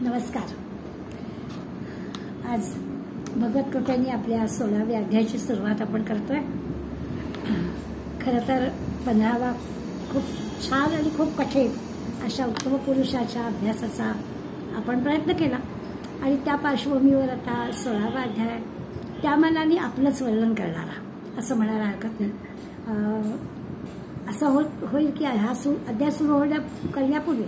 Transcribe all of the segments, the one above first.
नमस्कार. आज भगवत कृपेने आपल्या 16व्या अध्यायाची सुरुवात आपण करतोय. खरं तर 15वा खूप छान आणि खूप कठीण अशा उत्तम पुरुषाच्या अभ्यासाचा आपण प्रयत्न केला आणि त्या पार्श्वभूमीवर आता 16वा अध्याय त्या मनाने आपलंच वर्णन करणारा असं म्हणायला हरकत नाही. असं होईल की हा अध्याय सुरू करण्यापूर्वी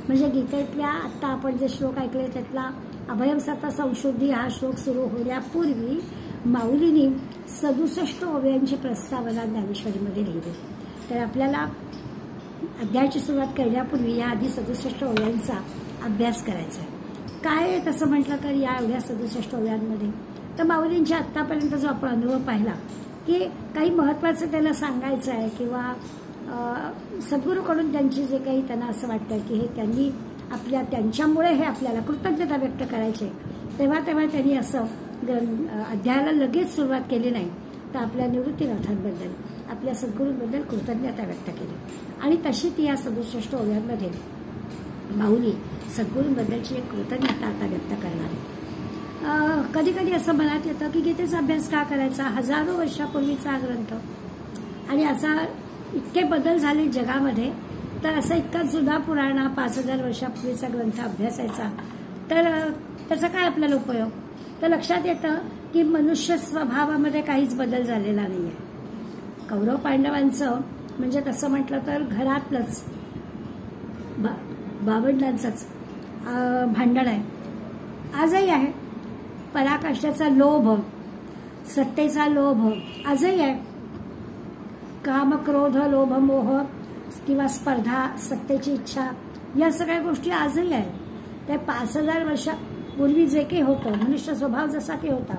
म्हणजे गीतेतल्या आत्ता आपण जे श्लोक ऐकले त्यातला अभयम सत्ता संशुद्धी हा श्लोक सुरू होण्यापूर्वी माऊलींनी 67 ओव्यांची प्रस्तावना ज्ञानेश्वरीमध्ये लिहिली. तर आपल्याला अध्यायाची सुरुवात करण्यापूर्वी या आधी 67 ओव्यांचा अभ्यास करायचा आहे. काय आहे तसं म्हटलं तर या एवढ्या 67 ओव्यांमध्ये तर माऊलींच्या आत्तापर्यंत जो आपण अनुभव पाहिला की काही महत्त्वाचं त्यांना सांगायचं आहे किंवा सद्गुरूकडून त्यांची जे काही त्यांना असं वाटतं की हे त्यांनी त्यांच्यामुळे हे आपल्याला कृतज्ञता व्यक्त करायचे तेव्हा त्यांनी असं अध्यायाला लगेच सुरुवात केली नाही तर आपल्या निवृत्तीनाथांबद्दल आपल्या सद्गुरूंबद्दल कृतज्ञता व्यक्त केली आणि तशी ती या 67 ओव्यांमध्ये माऊली सद्गुरूंबद्दलची एक कृतज्ञता आता व्यक्त करणार. कधी कधी असं मनात येतं की गीतेचा अभ्यास का करायचा, हजारो वर्षापूर्वीचा हा ग्रंथ आणि असा इतके बदल झाले जगामध्ये तर असा इतका जुना पुराणा 5000 वर्षापूर्वीचा ग्रंथ अभ्यासायचा तर त्याचा काय आपल्याला उपयोग. तर लक्षात येतं की मनुष्य स्वभावामध्ये काहीच बदल झालेला नाही आहे. कौरव पांडवांचं म्हणजे तसं म्हटलं तर घरातलंच भावंडांचंच भांडण आहे, आजही आहे. पराकाष्ठाचा लोभ, सत्तेचा लोभ आजही आहे. काम, क्रोध, लोभ, मोह किंवा स्पर्धा, सत्तेची इच्छा या सगळ्या गोष्टी आजही आहेत. त्या 5000 वर्षापूर्वी जे काही होतं मनुष्य स्वभाव जसा काही होता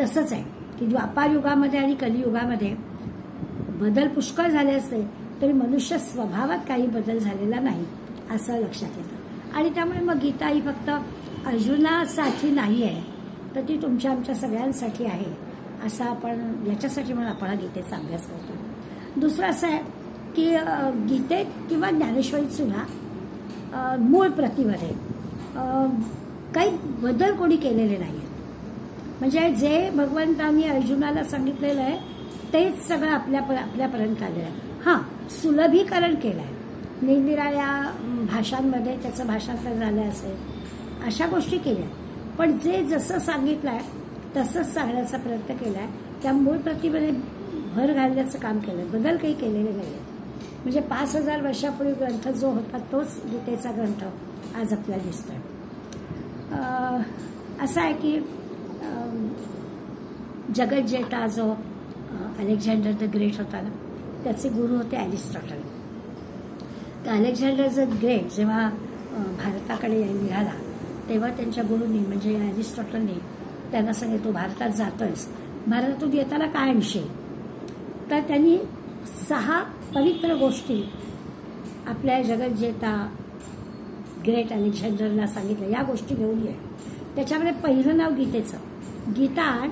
तसंच आहे की द्वापार युगामध्ये आणि कलियुगामध्ये बदल पुष्कळ झाले असते तरी मनुष्य स्वभावात काही बदल झालेला नाही असं लक्षात येतं. आणि त्यामुळे मग गीता ही फक्त अर्जुनासाठी नाही आहे तर ती तुमच्या आमच्या सगळ्यांसाठी आहे असं आपण याच्यासाठी म्हणून आपण गीतेचा अभ्यास करतो. दुसरं असं आहे की गीतेत किंवा ज्ञानेश्वरीत सुद्धा मूळ प्रतीमध्ये काही बदल कोणी केलेले नाही आहेत. म्हणजे जे भगवंतांनी अर्जुनाला सांगितलेलं आहे तेच सगळं आपल्यापर्यंत आलेलं आहे. हां, सुलभीकरण केलं आहे, निरनिराळ्या भाषांमध्ये त्याचं भाषांतर झालं असेल अशा गोष्टी केल्या पण जे जसं सांगितलं आहे तसंच सांगण्याचा प्रयत्न केला आहे. त्या मूळ प्रतीमध्ये भर घालण्याचं काम केलं, बदल काही केलेले नाही आहे. म्हणजे 5000 वर्षापूर्वी ग्रंथ जो होता तोच गीतेचा ग्रंथ आज आपल्याला दिसतोय. असं आहे की जगज्जेता जो अलेक्झांडर द ग्रेट होता ना त्याचे गुरु होते अरिस्टॉटल. तर अलेक्झांडर द ग्रेट जेव्हा भारताकडे निघाला तेव्हा त्यांच्या गुरुंनी म्हणजे अरिस्टॉटलने त्यांना सांगितलं तू भारतात जातोयस, भारतातून येताना काय आणशील. तर त्यांनी 6 पवित्र गोष्टी आपल्या जगज्जेता ग्रेट अलेक्झांडरला सांगितलं या गोष्टी घेऊन ये. त्याच्यामध्ये पहिलं नाव गीतेचं, गीता आण,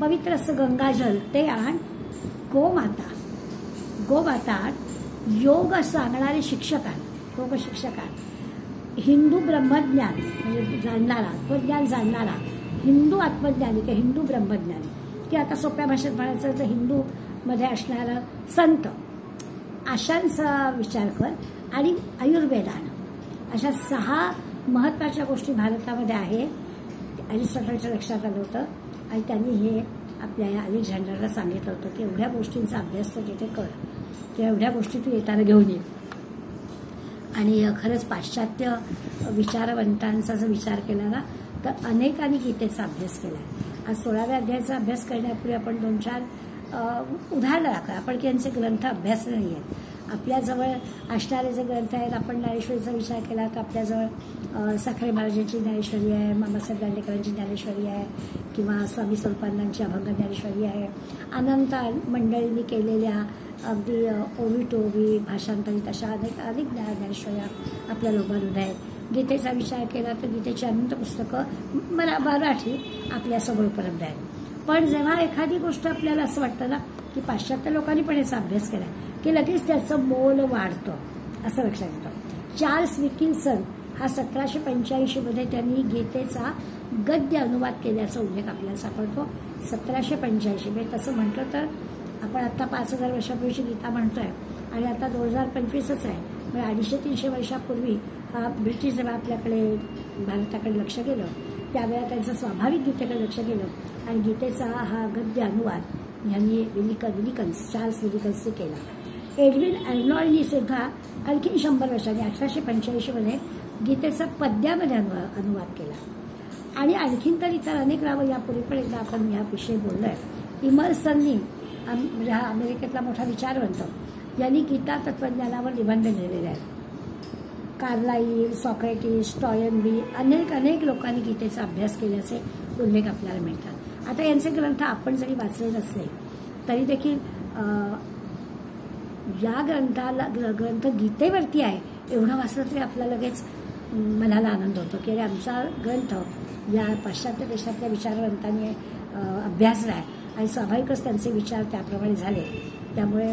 पवित्र असं गंगाजल ते आण, गोमाता आण, योग सांगणारे शिक्षक आण, योग शिक्षक आण, हिंदू ब्रह्मज्ञान म्हणजे जाणणारा आत्मज्ञान जाणणारा हिंदू आत्मज्ञानी किंवा हिंदू ब्रह्मज्ञानी की आता सोप्या भाषेत म्हणायचं तर हिंदू मध्ये असणारा संत अशांचा विचार कर आणि आयुर्वेदान अशा 6 महत्त्वाच्या गोष्टी भारतामध्ये आहेत. अरिस्टॉटलच्या लक्षात आलं होतं आणि त्यांनी हे आपल्या अलेक्झांडरला सांगितलं होतं की एवढ्या गोष्टींचा अभ्यास तर तिथे कर किंवा एवढ्या गोष्टी तू येताना घेऊन ये. आणि खरंच पाश्चात्य विचारवंतांचा जर विचार केला ना तर अनेकांनी गीतेचा अभ्यास केला आहे. आज 16व्या अध्यायाचा अभ्यास करण्यापूर्वी आपण 2-4 उदाहरणं दाखवा. आपण की यांचे ग्रंथ अभ्यासले नाही आहेत. आपल्याजवळ असणारे जे ग्रंथ आहेत आपण ज्ञानेश्वरीचा विचार केला तर आपल्याजवळ साखरे महाराजांची ज्ञानेश्वरी आहे, मामासाहेब दांडेकरांची ज्ञानेश्वरी आहे किंवा स्वामी स्वरूपानंदांची अभंग ज्ञानेश्वरी आहे. अनंत मंडळींनी केलेल्या अगदी ओवी भाषांतरित अशा अनेक ज्ञानेश्वऱ्या आपल्याला उभारून आहेत. गीतेचा विचार केला तर गीतेची अनंत पुस्तकं मराठी आपल्यासमोर उपलब्ध आहेत. पण जेव्हा एखादी गोष्ट आपल्याला असं वाटतं ना की पाश्चात्य लोकांनी पण याचा अभ्यास केला की लगेच त्याचं मोल वाढतं असं लक्षात येतं. चार्ल्स विल्किन्सन हा 1785 मध्ये त्यांनी गीतेचा गद्य अनुवाद केल्याचा उल्लेख आपल्याला सापडतो. 1785 म्हणजे तसं म्हटलं तर आपण आता 5000 वर्षापूर्वीची गीता म्हणतोय आणि आता 2025च आहे. म्हणजे 250-300 वर्षापूर्वी हा ब्रिटिश जेव्हा आपल्याकडे भारताकडे लक्ष गेलं त्यावेळेला त्यांचं स्वाभाविक गीतेकडे लक्ष गेलं आणि गीतेचा हा गद्य अनुवाद यांनी चार्ल्स विलिकन्सने केला. एडविन अर्नॉल्डनी सुद्धा आणखी 100 वर्षांनी 1885 मध्ये गीतेचा पद्यामध्ये अनुवाद केला. आणि आणखीन तर इतर अनेक नावं यापूर्वी पण एकदा आपण याविषयी बोललोय. इमर्सननी म्हणजे हा अमेरिकेतला मोठा विचारवंत यांनी गीता तत्वज्ञानावर निबंध लिहिलेले आहेत. कार्लाईल, सॉक्रेटिस, टॉयनबी अनेक लोकांनी गीतेचा अभ्यास केल्याचे उल्लेख आपल्याला मिळतात. आता यांचे ग्रंथ आपण जरी वाचले नसले तरी देखील या ग्रंथ गीतेवरती आहे एवढं वाचलं तरी आपल्याला लगेच मनाला आनंद होतो की अरे आमचा ग्रंथ या पाश्चात्य देशातल्या विचारवंतांनी अभ्यासला आहे आणि स्वाभाविकच त्यांचे विचार त्याप्रमाणे झाले. त्यामुळे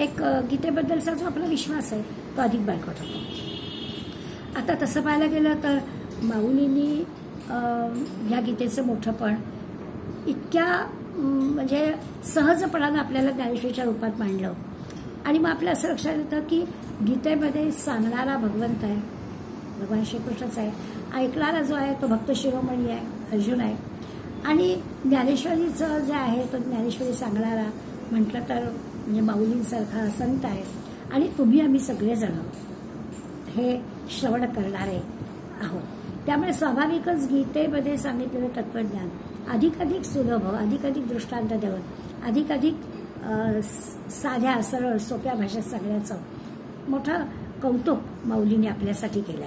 एक गीतेबद्दलचा जो आपला विश्वास आहे तो अधिक बळकट होतो. आता तसं पाहायला गेलं तर माऊलींनी ह्या गीतेचं मोठंपण इतक्या म्हणजे सहजपणानं आपल्याला ज्ञानेश्वरीच्या रूपात मांडलं आणि मग आपल्या असं लक्षात येतं की गीतेमध्ये सांगणारा भगवंत आहे, भगवान श्रीकृष्णच आहे. ऐकणारा जो आहे तो भक्त शिरोमणी आहे, अर्जुन आहे. आणि ज्ञानेश्वरीचं जे आहे तो ज्ञानेश्वरी सांगणारा म्हटलं तर म्हणजे माऊलींसारखा संत आहे. आणि तुम्ही आम्ही सगळेजण हे श्रवण करणारे आहोत. त्यामुळे स्वाभाविकच गीतेमध्ये सांगितलेलं तत्वज्ञान अधिकाधिक सुलभ, अधिकाधिक दृष्टांत देऊन, अधिकाधिक साध्या सरळ सोप्या भाषेत सांगण्याचं मोठं कौतुक माऊलीने आपल्यासाठी केलं.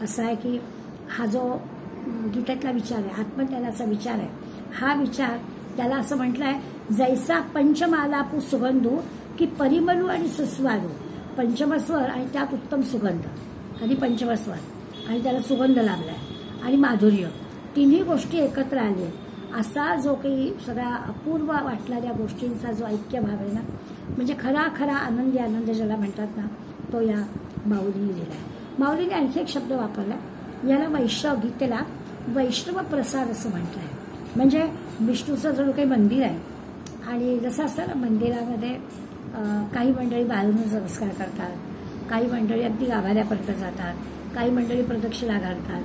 असं आहे की हा जो गीतेतला विचार आहे, आत्मज्ञानाचा विचार आहे, हा विचार त्याला असं म्हटलं आहे जैसा पंचमालापू सुगंधू की परिमलू आणि सुस्वादू. पंचमस्वर आणि त्यात उत्तम सुगंध, आधी पंचमस्वर आणि त्याला सुगंध लाभलाय आणि माधुर्य, तिन्ही गोष्टी एकत्र आले असा जो काही सगळा अपूर्व वाटणाऱ्या गोष्टींचा जो ऐक्यभाव आहे ना, म्हणजे खरा आनंद ज्याला म्हणतात ना, तो या माऊलीने दिलाय. माऊलीने आणखी एक शब्द वापरला, याला गीतेला वैष्णव प्रसाद असं म्हटलंय. म्हणजे विष्णूचं जणू काही मंदिर आहे आणि जसं असतं ना मंदिरामध्ये काही मंडळी बाहेरून नमस्कार करतात, काही मंडळी अगदी गाभाऱ्यापर्यंत जातात, काही मंडळी प्रदक्षिणा घालतात,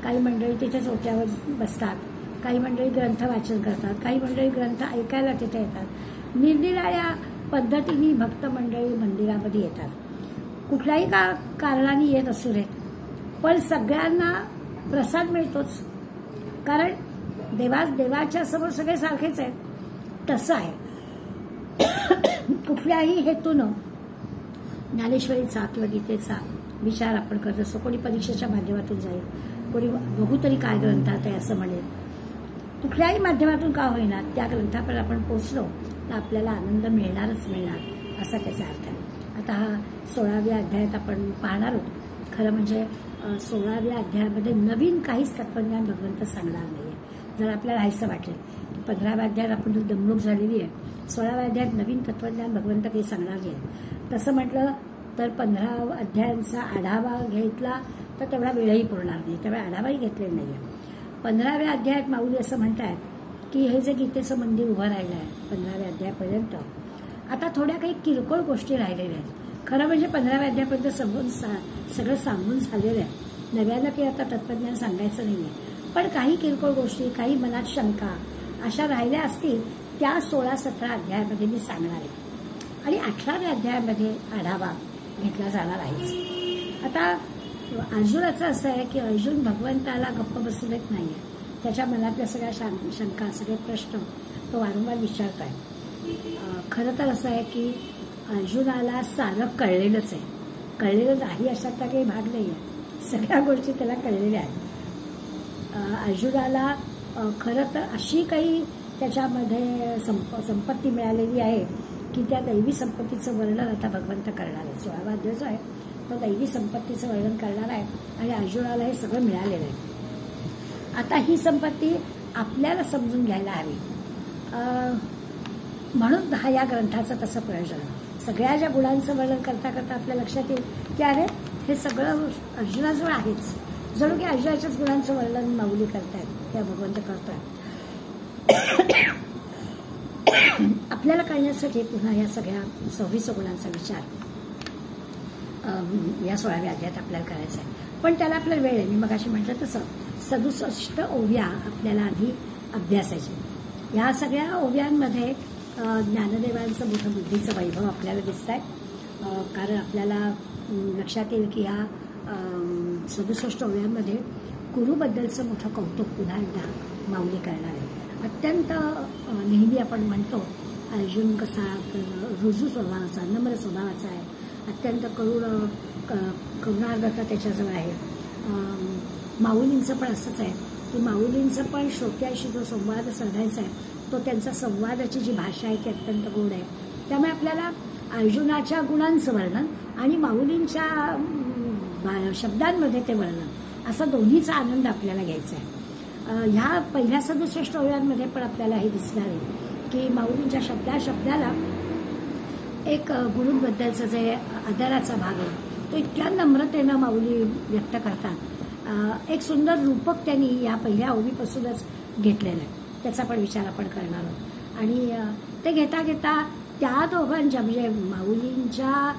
काही मंडळी तिथेच ओट्यावर बसतात, काही मंडळी ग्रंथ वाचन करतात, काही मंडळी ग्रंथ ऐकायला तिथे येतात. निरनिराळ्या पद्धतीने भक्त मंडळी मंदिरामध्ये येतात. कुठल्याही कारणाने येत असू देत, पण सगळ्यांना प्रसाद मिळतोच. कारण देवाच्या समोर सगळे सारखेच आहेत. तसं आहे कुठल्याही हेतूनं ज्ञानेश्वरीचा किंवा गीतेचा विचार आपण करत असतो. कोणी परीक्षेच्या माध्यमातून जाईल, कोणी बहुतरी काय ग्रंथात आहे असं म्हणेल. कुठल्याही माध्यमातून का होईना त्या ग्रंथापर्यंत आपण पोचलो तर आपल्याला आनंद मिळणारच मिळणार असा त्याचा अर्थ आहे. आता हा 16व्या अध्यायात आपण पाहणार आहोत. खरं म्हणजे 16व्या अध्यायामध्ये नवीन काहीच तत्वज्ञान भगवंत सांगणार नाहीये. जर आपल्याला हायचं वाटेल की 15व्या अध्यायात आपण दमणूक झालेली आहे, 16व्या अध्यायात नवीन तत्वज्ञान भगवंत काही सांगणार नाही. तसं म्हटलं तर 15 अध्यायांचा आढावा घेतला तर तेवढा वेळही पुरणार नाही, त्यामुळे आढावाही घेतलेला नाहीये. 15व्या अध्यायात माऊली असं म्हणतात की हे जे गीतेचं मंदिर उभं राहिलं आहे 15व्या अध्यायापर्यंत, आता थोड्या काही किरकोळ गोष्टी राहिलेल्या आहेत. खरं म्हणजे 15व्या अध्यायापर्यंत सगळं सांगून झालेलं आहे. नव्यानं काही आता तत्वज्ञान सांगायचं नाहीये, पण काही किरकोळ गोष्टी, काही मनात शंका अशा राहिल्या असतील त्या 16-17 अध्यायामध्ये मी सांगणार आहे. आणि 18व्या अध्यायामध्ये आढावा घेतला जाणार आहेच. आता अर्जुनाचं असं आहे की अर्जुन भगवंताला गप्प बसू देत नाहीये. त्याच्या मनातल्या सगळ्या शंका, सगळे प्रश्न तो वारंवार विचारत आहे. खरं तर असं आहे की अर्जुनाला सारं कळलेलंच आहे. कळलेलं नाही अशातला काही भाग नाही आहे. सगळ्या गोष्टी त्याला कळलेल्या आहेत. अर्जुनाला खरं तर अशी काही त्याच्यामध्ये संपत्ती मिळालेली आहे की त्या दैवी संपत्तीचं वर्णन आता भगवंत करणार आहे. 16वा अध्याय जो आहे तो दैवी संपत्तीचं वर्णन करणार आहे आणि अर्जुनाला हे सगळं मिळालेलं आहे. आता ही संपत्ती आपल्याला समजून घ्यायला हवी, म्हणून हा या ग्रंथाचं तसं प्रयोजन आहे. सगळ्या ज्या गुणांचं वर्णन करता करता आपल्या लक्षात येईल की अरे हे सगळं अर्जुनाजवळ आहेच. जणू की अर्जुनाच्याच गुणांचं वर्णन माऊली करतायत, त्या भगवंत करतात. आपल्याला कळण्यासाठी पुन्हा या सगळ्या 26 गुणांचा विचार या 16व्या अध्यायात आपल्याला करायचा आहे. पण त्याला आपल्याला वेळ आहे. मी मगाशी म्हटलं तसं 67 ओव्या आपल्याला आधी अभ्यासायचे. ह्या सगळ्या ओव्यांमध्ये ज्ञानदेवांचं मोठं बुद्धीचं वैभव आपल्याला दिसत आहे. कारण आपल्याला लक्षात येईल की ह्या 67 ओव्यांमध्ये गुरुबद्दलचं मोठं कौतुक पुन्हा एकदा माऊली करणार आहे. अत्यंत नेहमी आपण म्हणतो अर्जुन कसा रुजू स्वभावाचा, नम्र स्वभावाचा आहे, अत्यंत करुणार्द्रता त्याच्याजवळ आहे. माऊलींचं पण असंच आहे की माऊलींचं पण श्रोत्याशी जो संवाद साधायचा आहे तो त्यांचा संवादाची जी भाषा आहे ती अत्यंत गोड आहे. त्यामुळे आपल्याला अर्जुनाच्या गुणांचं वर्णन आणि माऊलींच्या शब्दांमध्ये ते वर्णन असा दोन्हीचा आनंद आपल्याला घ्यायचा आहे. ह्या पहिल्या 67 ओव्यांमध्ये पण आपल्याला हे दिसणार आहे की माऊलींच्या शब्दाला एक गुरूंबद्दलचं जे आदराचा भाग आहे तो इतक्या नम्रतेनं माऊली व्यक्त करतात. एक सुंदर रूपक त्यांनी या पहिल्या ओवीपासूनच घेतलेलं आहे. त्याचा पण विचार आपण करणार आहोत. आणि ते घेता घेता त्या दोघांच्या म्हणजे माऊलींच्या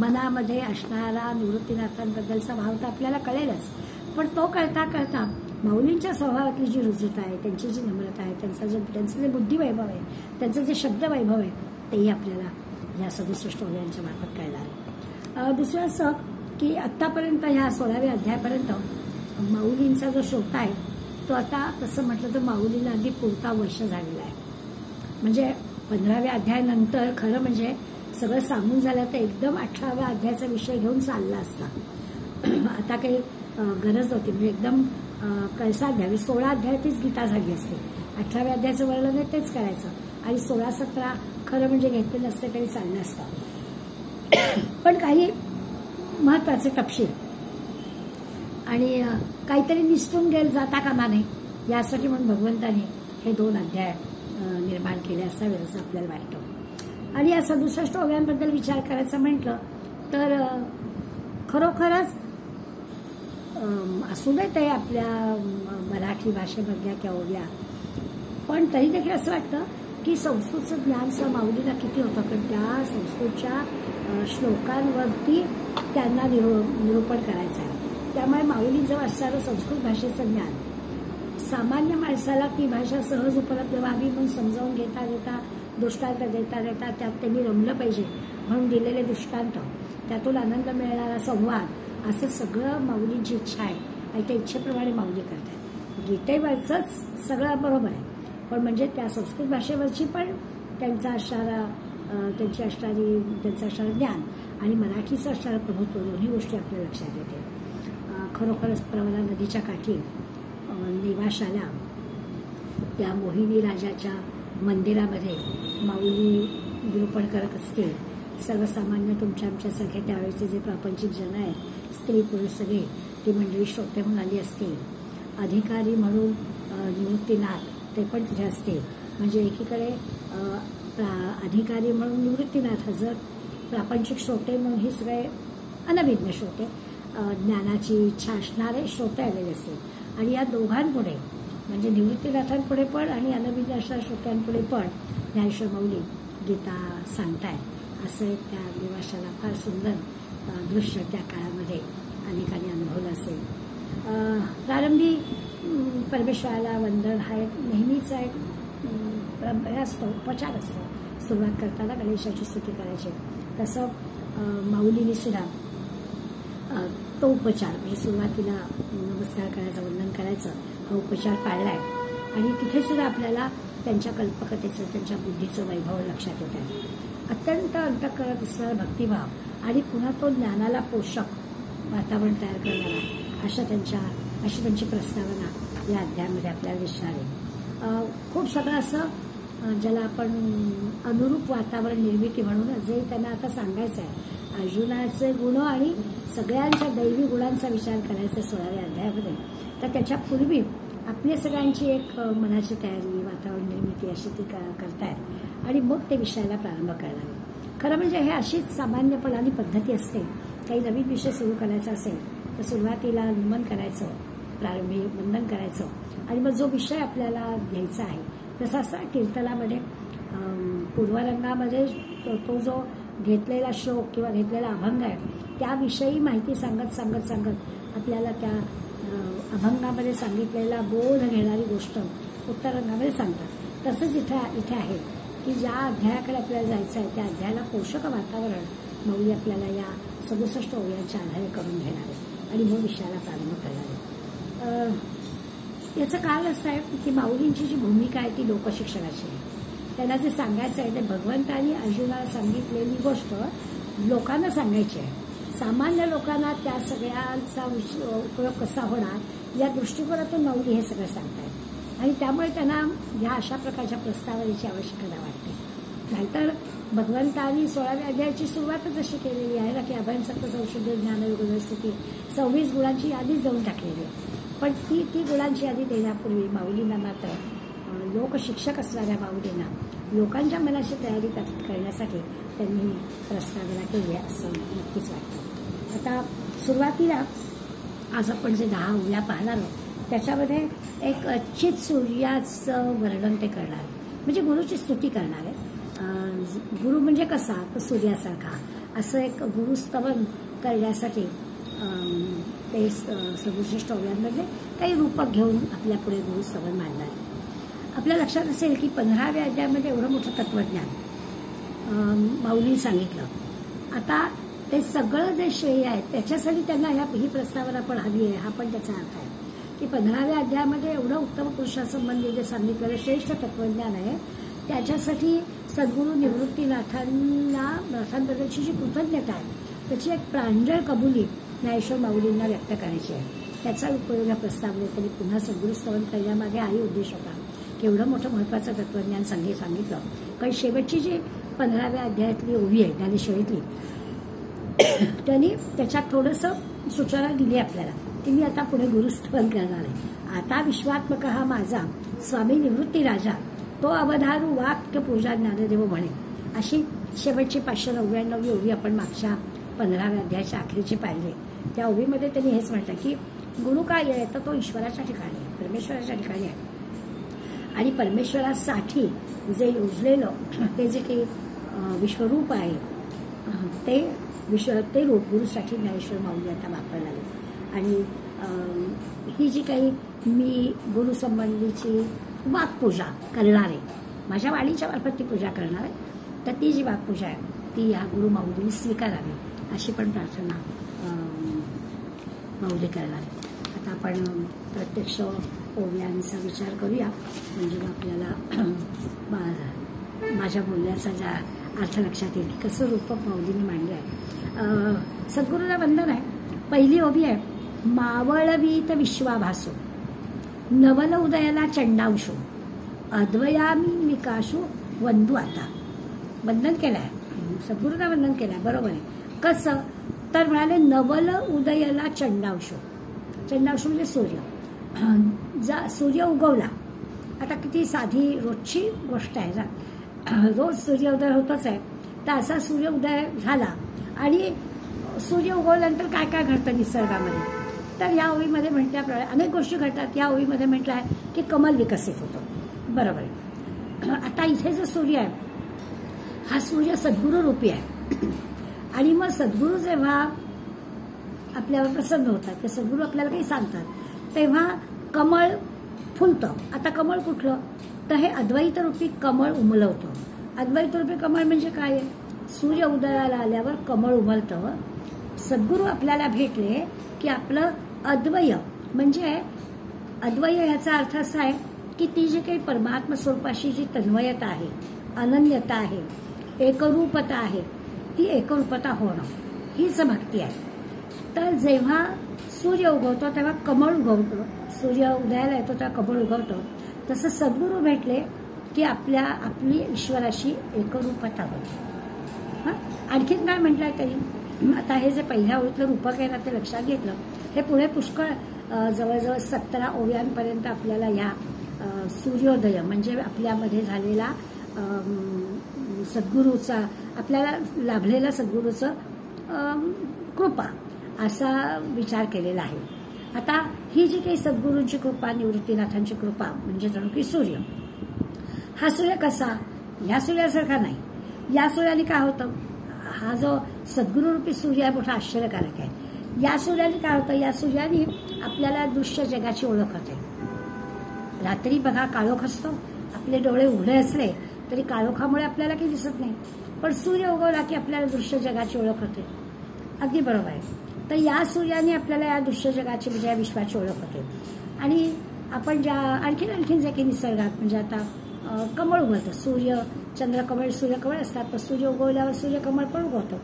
मनामध्ये असणारा निवृत्तीनाथांबद्दलचा भाव तर आपल्याला कळेलच, पण तो कळता कळता माऊलींच्या स्वभावातली जी रुजूता आहे, त्यांची जी नम्रता आहे, त्यांचं जे बुद्धिवैभव आहे, त्यांचं जे शब्दवैभव आहे तेही आपल्याला या 67 ओव्यांच्या मार्फत कळणार आहे. दुसरं असं की आत्तापर्यंत ह्या 16व्या अध्यायापर्यंत माऊलींचा जो श्रोता आहे तो आता तसं म्हटलं तर माऊलीला अगदी पुरता वर्ष झालेला आहे. म्हणजे 15व्या अध्यायानंतर खरं म्हणजे सगळं सांगून झालं तर एकदम 18व्या अध्यायाचा विषय घेऊन चालला असता. आता काही गरज होती म्हणजे एकदम कळसा अध्याय 16 अध्याय तीच गीता झाली असते. 18व्या अध्यायाचं वर्णन आहे तेच करायचं आणि 16-17 खरं म्हणजे घेतले नसते तरी चाललं असतं. पण काही महत्वाचे तपशील आणि काहीतरी निसटून जाता कामा नये यासाठी म्हणून भगवंताने हे 2 अध्याय निर्माण केले असावे असं आपल्याला वाटतं. आणि या 67 ओव्यांबद्दल विचार करायचा म्हटलं तर खरोखरच असू दे ते आपल्या मराठी भाषेमधल्या त्या ओव्या, पण तरी देखील असं वाटतं की संस्कृतचं ज्ञान माऊलीला किती होतं, कारण त्या संस्कृतच्या श्लोकांवरती त्यांना निरूपण करायचं आहे. त्यामुळे माऊलींजवळ असणारं संस्कृत भाषेचं ज्ञान सामान्य माणसाला ती भाषा सहज उपलब्ध व्हावी म्हणून समजावून घेता दृष्टांत देता त्यात त्यांनी रमलं पाहिजे म्हणून दिलेले दृष्टांत, त्यातून आनंद मिळणारा संवाद, असं सगळं माऊलींची इच्छा आहे आणि त्या इच्छेप्रमाणे माऊली करतात. गीतेवरचंच सगळं बरोबर आहे, पण म्हणजे त्या संस्कृत भाषेवरची पण त्यांचं असणारं ज्ञान आणि मराठीचं असणारं प्रभुत्व दोन्ही गोष्टी आपल्या लक्षात येते. खरोखरच प्रवरा नदीच्या काठी निवाशाला त्या मोहिनी राजाच्या मंदिरामध्ये माऊली निरूपण करत असते. सर्वसामान्य तुमच्या आमच्यासारखे त्यावेळेचे जे प्रापंचिक जन आहेत, स्त्री पुरुष सगळे, ती मंडळी श्रोते म्हणून आली असते. अधिकारी म्हणून निवृत्तीनाथ ते पण तिथे असते. म्हणजे एकीकडे अधिकारी म्हणून निवृत्तीनाथ हजर, प्रापंचिक श्रोते म्हणून हे सगळे अनभिज्ञ श्रोते, ज्ञानाची इच्छा असणारे श्रोते आलेले असते. आणि या दोघांपुढे म्हणजे निवृत्तीनाथांपुढे पण आणि अनभिज्ञ असणाऱ्या श्रोत्यांपुढे पण ज्ञानेश्वर माऊली गीता सांगताय. असं एक त्या निवासाला फार सुंदर दृश्य त्या काळामध्ये अनेकांनी अनुभवलं असेल. प्रारंभी परमेश्वराला वंदन हा एक नेहमीचा एक हे असतो, उपचार असतो. सुरुवात करताना गणेशाची स्तुती करायची, तसं माऊलीने सुद्धा तो उपचार म्हणजे सुरुवातीला नमस्कार करायचा, वंदन करायचं हा उपचार पाळलाय. आणि तिथे सुद्धा आपल्याला त्यांच्या कल्पकतेचं, त्यांच्या बुद्धीचं वैभव लक्षात येत आहे. अत्यंत अंतःकरणात असणारा भक्तिभाव आणि पुन्हा तो ज्ञानाला पोषक वातावरण तयार करणारा अशी त्यांची प्रस्तावना या अध्यायामध्ये आपल्याला दिसणार आहे. खूप सगळं असं ज्याला आपण अनुरूप वातावरण निर्मिती म्हणून जे त्यांना आता सांगायचं आहे. अर्जुनाचे गुण आणि सगळ्यांच्या दैवी गुणांचा विचार करायचा 16व्या अध्यायामध्ये, तर त्याच्यापूर्वी आपल्या सगळ्यांची एक मनाची तयारी, वातावरण निर्मिती अशी ती करतायत आणि मग ते विषयाला प्रारंभ करणार. खरं म्हणजे हे अशीच सामान्यपणाने पद्धती असते. काही नवीन विषय सुरू करायचा असेल तर सुरुवातीला नमन करायचं, प्रारंभी वंदन करायचं आणि मग जो विषय आपल्याला घ्यायचा आहे तसा असा कीर्तनामध्ये पूर्वरंगामध्ये तो जो घेतलेला श्लोक किंवा घेतलेला अभंग आहे त्याविषयी माहिती सांगत सांगत सांगत आपल्याला त्या अभंगामध्ये सांगितलेला बोध घेणारी गोष्ट उत्तर रंगामध्ये सांगतात. तसंच इथे आहे की ज्या अध्यायाकडे आपल्याला जायचं आहे त्या अध्यायाला पोषक वातावरण माऊली आपल्याला या 67 ओव्यांच्या आधारे करून घेणार आहे आणि मग विषयाला प्रारंभ करणार आहे. याचं कारण असं आहे की माऊलींची जी भूमिका आहे ती लोकशिक्षणाची आहे. त्यांना जे सांगायचं आहे ते भगवंतांनी अर्जुनाला सांगितलेली गोष्ट लोकांना सांगायची आहे. सामान्य लोकांना त्या सगळ्यांचा उपयोग कसा होणार या दृष्टिकोनातून माऊली हे सगळं सांगतायत आणि त्यामुळे त्यांना ह्या अशा प्रकारच्या प्रस्तावनेची आवश्यकता वाटते. नाहीतर भगवंतांनी 16व्या अध्यायाची सुरुवातच अशी केलेली आहे ना की अभयसत्व संशुद्ध ज्ञानयोग व्यवस्थिती 26 गुणांची यादीच देऊन टाकलेली आहे. पण ती गुणांची यादी देण्यापूर्वी माऊलींना मात्र लोकशिक्षक असणाऱ्या माऊलींना लोकांच्या मनाची तयारी करण्यासाठी त्यांनी प्रस्तावना केली असं नक्कीच वाटतं. आता सुरुवातीला आज आपण जे 10 ओव्या पाहणार आहोत त्याच्यामध्ये एक चित सूर्याचं वर्णन ते करणार आहे. म्हणजे गुरुची स्तुती करणार आहे. गुरु म्हणजे कसा तर सूर्यासारखा असं एक गुरुस्तवन करण्यासाठी ते 67 ओव्यांमध्ये काही रूपक घेऊन आपल्या पुढे गुरुस्तवन मांडणार आहे. आपल्या लक्षात असेल की 15व्या अध्यायामध्ये एवढं मोठं तत्वज्ञान माऊली सांगितलं. आता ते सगळं जे श्रेय आहे त्याच्यासाठी त्यांना ही प्रस्तावना पण हवी आहे. हा पण त्याचा अर्थ आहे की 15व्या अध्यायामध्ये एवढं उत्तम पुरुषासंबंधी जे सांगितलेलं श्रेष्ठ तत्वज्ञान आहे त्याच्यासाठी सद्गुरू निवृत्तीनाथांबद्दलची जी कृतज्ञता आहे त्याची एक प्रांजळ कबुली ज्ञानेश्वर माऊलींना व्यक्त करायची आहे. त्याचा उपयोग या प्रस्तावनेत त्यांनी पुन्हा सद्गुरू स्तवन करण्यामागे हाही उद्देश होता की एवढं मोठं महत्त्वाचं तत्वज्ञान सांगितलं. कारण शेवटची जी 15व्या अध्यायातली ओवी आहे ज्ञानेश्वरीतली त्यांनी त्याच्यात थोडंसं सूचना दिली आपल्याला की मी आता पुढे गुरुस्तवन करणार आहे. आता विश्वात्मक हा माझा स्वामी निवृत्ती राजा तो अवधारू वाक्य पूजा ज्ञानदेव म्हणे. अशी शेवटची 599वी ओवी आपण मागच्या 15व्या अध्यायाच्या अखेरची पाहिली. त्या ओवीमध्ये त्यांनी हेच म्हटलं की गुरु काय आहे तर तो ईश्वराच्या ठिकाणी आहे, परमेश्वराच्या ठिकाणी आहे आणि परमेश्वरासाठी जे योजलेलं ते जे काही विश्वरूप आहे ते रूप गुरुसाठी ज्ञानेश्वर माऊली आता वापरला आहे. आणि ही जी काही मी गुरुसंबंधीची वाक्पूजा करणार आहे माझ्या वाणीच्या मार्फत ती पूजा करणार आहे तर ती जी वाक्पूजा आहे ती या गुरु माऊलींनी स्वीकारावी अशी पण प्रार्थना माऊली करणार आहे. आता आपण प्रत्यक्ष ओव्यांचा विचार करूया म्हणजे मग आपल्याला माझ्या बोलण्याचा ज्या अर्थ लक्षात येईल की कसं रूपक माऊलींनी मांडलं आहे. सद्गुरूला वंदन आहे. पहिली ओवी आहे मावळवीत विश्वाभासो नवल उदयाला चंडांशो अद्वयामी विकासो वंदू. आता वंदन केलं आहे सद्गुरूला वंदन केलं आहे बरोबर आहे. कसं तर म्हणाले नवल उदयाला चंडांशो. चंडांशो म्हणजे सूर्य. सूर्य उगवला. आता किती साधी रोजची गोष्ट आहे ना रोज सूर्योदय होतच आहे तर असा सूर्योदय झाला आणि सूर्य उगवल्यानंतर काय काय घडतं निसर्गामध्ये तर या ओवीमध्ये म्हटल्याप्रमाणे अनेक गोष्टी घडतात. या ओवीमध्ये म्हटलं आहे की कमल विकसित होतो बरोबर आहे. आता इथे जो सूर्य आहे हा सूर्य सद्गुरू रूपी आहे आणि मग सद्गुरू जेव्हा आपल्यावर प्रसन्न होतात ते सद्गुरू आपल्याला काही सांगतात तेव्हा कमळ फुलतं. आता कमळ कुठलं तर हे अद्वैत रूपी कमळ उमलवतं. अद्वैत रूपी कमळ म्हणजे काय आहे सूर्य उदयाला आल्यावर कमळ उमलतं. सद्गुरू आपल्याला भेटले की आपलं अद्वय म्हणजे अद्वय ह्याचा अर्थ असा आहे की ती जी काही परमात्मा स्वरूपाशी जी तन्मयता आहे अनन्यता आहे एकरूपता आहे ती एकरूपता होणं हीच भक्ती आहे. तर जेव्हा सूर्य उगवतो तेव्हा कमळ उगवतं. सूर्य उदयाला येतो तेव्हा कमळ उगवतं. तसं सद्गुरू भेटले की आपली ईश्वराशी एकरूपता होते. आणखीन काय म्हटलंय त्यांनी आता हे जे पहिल्या ओळीतलं रूपक आहे ना ते लक्षात घेतलं हे पुढे पुष्कळ जवळजवळ 17 ओव्यांपर्यंत आपल्याला या सूर्योदय म्हणजे आपल्यामध्ये झालेला सद्गुरूचा आपल्याला लाभलेलं सद्गुरूचं कृपा असा विचार केलेला आहे. आता ही जी काही सद्गुरूंची कृपा, निवृत्तीनाथांची कृपा म्हणजे जणू की सूर्य. हा सूर्य कसा? या सूर्यासारखा नाही. या सूर्याने काय होतं, हा जो सद्गुरूरूपी सूर्य आहे मोठा आश्चर्यकारक आहे. या सूर्याने काय होतं, या सूर्याने आपल्याला दृश्य जगाची ओळख होते. रात्री बघा काळोख असतो, आपले डोळे उघडे असले तरी काळोखामुळे आपल्याला काही दिसत नाही, पण सूर्य उगवला की आपल्याला दृश्य जगाची ओळख होते. अगदी बरोबर आहे. तर या सूर्याने आपल्याला या दृश्य जगाची म्हणजे या विश्वाची ओळख होते. आणि आपण ज्या आणखीन जे काही निसर्गात म्हणजे आता कमळ उगवतं, सूर्य चंद्रकमळ सूर्यकमळ असतात, तर सूर्य उगवल्यावर सूर्यकमळ पण उगवतं.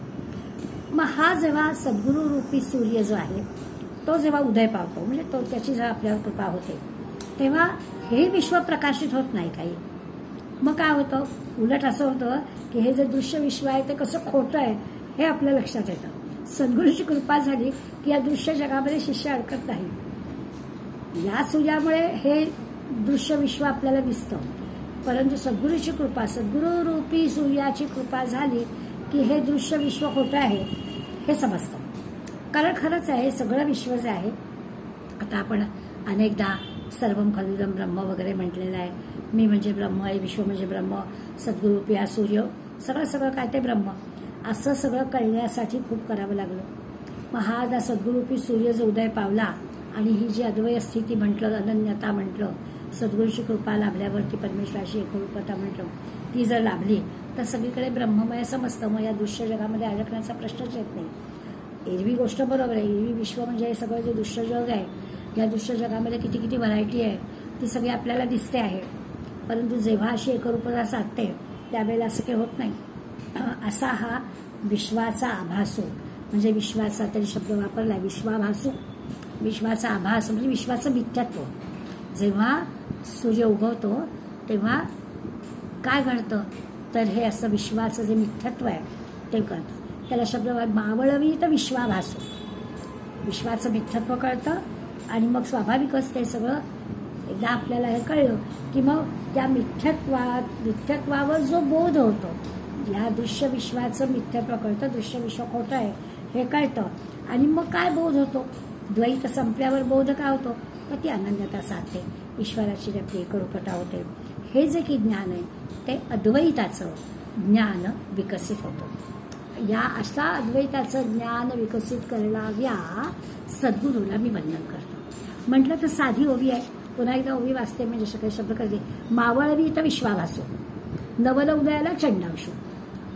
मग हा जेव्हा सद्गुरू रूपी सूर्य जो आहे तो जेव्हा उदय पावतो म्हणजे तो त्याची जेव्हा आपल्यावर कृपा होते तेव्हा हे विश्व प्रकाशित होत नाही काही. मग काय होतं, उलट असं होतं की हे जे दृश्य विश्व आहे ते कसं खोटं आहे हे आपल्या लक्षात येतं. सद्गुरूची कृपा झाली की या दृश्य जगामध्ये शिष्य अडकत नाही. या सूर्यामुळे हे दृश्य विश्व आपल्याला दिसतं, परंतु सद्गुरूची कृपा, सद्गुरू रूपी सूर्याची कृपा झाली की हे दृश्य विश्व खोटं आहे हे समजतं. कारण खरंच आहे, सगळं विश्व जे आहे, आता आपण अनेकदा सर्वम खलुदम ब्रह्म वगैरे म्हटलेलं आहे. मी म्हणजे ब्रह्म आहे, विश्व म्हणजे ब्रह्म, सद्गुरूरूपी हा सूर्य, सगळं काय ते ब्रह्म, असं सगळं कळण्यासाठी खूप करावं लागलं. मग हा जा सद्गुरूरूपी सूर्य जो उदय पावला आणि ही जी अद्वय स्थिती म्हटलं, अनन्यता म्हटलं, सद्गुरूची कृपा लाभल्यावरती परमेश्वराची एकरूपता म्हटलं, ती जर लाभली तर सगळीकडे ब्रह्ममय समजतं. मग या दृश्य जगामध्ये अडकण्याचा प्रश्नच येत नाही. एरवी गोष्ट बरोबर आहे, एरवी विश्व म्हणजे हे सगळं जे दृश्य जग आहे, या दृश्य जगामध्ये किती किती व्हरायटी आहे ती सगळी आपल्याला दिसते आहे. परंतु जेव्हा अशी एकरूपता साधते त्यावेळेला असं काही होत नाही. असा हा विश्वाचा आभासो म्हणजे विश्वाचा तरी शब्द वापरला, विश्वाभासू, विश्वाचा आभास म्हणजे विश्वाचं मिथ्यात्व. जेव्हा सूर्य उगवतो तेव्हा काय घडतं, तर हे असं विश्वाचं जे मिथ्यात्व आहे ते कळतं. त्याला शब्द मावळवी तर विश्वाभासो, विश्वाचं मिथ्यात्व कळतं. आणि मग स्वाभाविकच ते सगळं एकदा आपल्याला हे कळलं की मग त्या मिथ्यात्वावर जो बोध होतो, या दृश्य विश्वाचं मिथ्यात्व कळतं, दृश्य विश्व खोटं आहे हे कळतं. आणि मग काय बोध होतो, द्वैत संपल्यावर बोध काय होतो, तर ती अनन्यता साधते, ईश्वराची आपली एकरूपता होते. हे जे की ज्ञान आहे ते अद्वैताचं ज्ञान विकसित होतं. या अशा अद्वैताचं ज्ञान विकसित करणाऱ्या सद्गुरूला मी वंदन करतो. म्हटलं तर साधी ओवी आहे, पुन्हा एकदा ओवी वाचते म्हणजे सगळे शब्द करते. मावळवी तर विश्वाभासो, नवल उदयाला चंडांशू.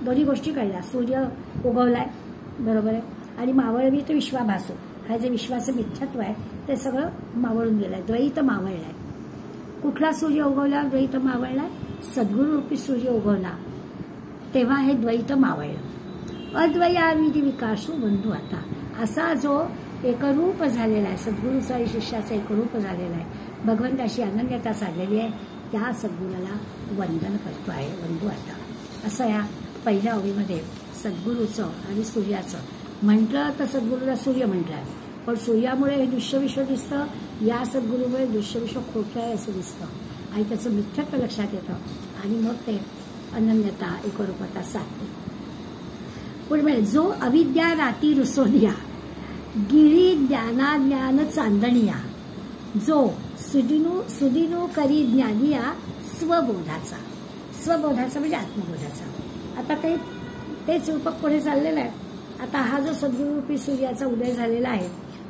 दोन्ही गोष्टी कळल्या, सूर्य उगवलाय बरोबर आहे, आणि मावळवी तर विश्वाभासो, हा जे विश्वाचं मिथ्यात्व आहे ते सगळं मावळून गेलंय, द्वैत मावळलाय. कुठला सूर्य उगवला, द्वैत मावळलाय, सद्गुरू रूपी सूर्य उगवला तेव्हा हे द्वैत मावळलं. अद्वयाविधी विकासू बंधू आता, असा जो एकरूप झालेला आहे, सद्गुरूचा आणि शिष्याचा एकरूप झालेला आहे, भगवंताशी अनन्यता साधलेली आहे, त्या सद्गुरूला वंदन करतो आहे बंधू आता. असं या पहिल्या ओळीमध्ये सद्गुरूचं आणि सूर्याचं म्हटलं तर सद्गुरूला सूर्य म्हटलं, पण सूर्यामुळे हे दृश्यविश्व दिसतं, या सद्गुरूमुळे दृश्यविश्व खोटं आहे असं दिसतं आणि त्याचं मिथ्यात्व लक्षात येतं आणि मग ते अनन्यता एकरूपता साधते. पुढे जो अविद्या राती रुसोनिया गिरी ज्ञाना ज्ञान चांदणिया, जो सुदिनू करी ज्ञानिया स्वबोधाचा, स्वबोधाचा म्हणजे आत्मबोधाचा. आता तेच रूपक पुढे चाललेलं आहे. आता हा जो सद्गुरूरूपी सूर्याचा उदय झालेला आहे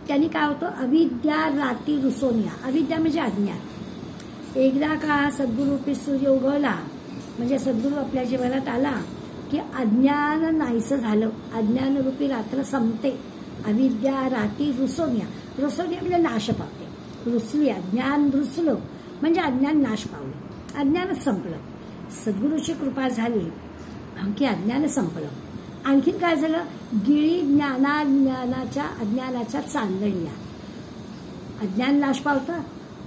त्यांनी काय होतं, अविद्या राती रुसोनिया, अविद्या म्हणजे अज्ञान. एकदा का सद्गुरूरूपी सूर्य उगवला म्हणजे सद्गुरू आपल्या जीवनात आला की अज्ञान नाहीसं झालं, अज्ञानरूपी रात्र संपते. अविद्या राती रुसोनिया, रुसोनिया म्हणजे नाश पावते, रुसली, अज्ञान रुसलं म्हणजे अज्ञान नाश पावलं, अज्ञानच संपलं. सद्गुरूची कृपा झाली की अज्ञान संपलं. आणखीन काय झालं, गिळी ज्ञानाच्या अज्ञानाच्या चांदणिया, अज्ञान नाश पावतं,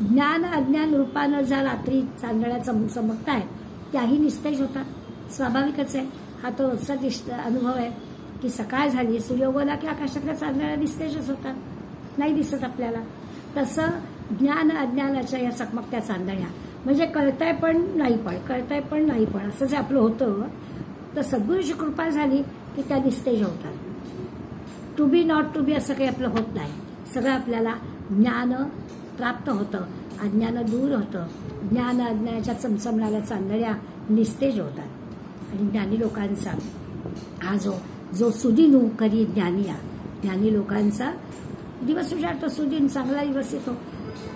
ज्ञान अज्ञान रूपानं ज्या रात्री चांदण्या चमकतायत त्याही निस्तेज होतात. स्वाभाविकच आहे, हा तो रोजचा अनुभव आहे की सकाळ झाली, सूर्य उगवला की आकाशातल्या चांदण्या निस्तेजच होतात, नाही दिसत आपल्याला. तसं ज्ञान अज्ञानाच्या या चकमकत्या चांदण्या म्हणजे कळताय पण नाही पण, कळताय पण नाही पण असं जे आपलं होतं तर सद्गुरूची कृपा झाली की त्या निस्तेज होतात. To be not to be असं काही आपलं होत नाही. सगळं आपल्याला ज्ञान प्राप्त होतं, अज्ञान दूर होतं, ज्ञान अज्ञानाच्या चमचमणाऱ्या चांदण्या निस्तेज होतात. आणि ज्ञानी लोकांचा हा जो सुदिनू करी ज्ञानी लोकांचा दिवस उजाडतो. सुदिन चांगला दिवस येतो.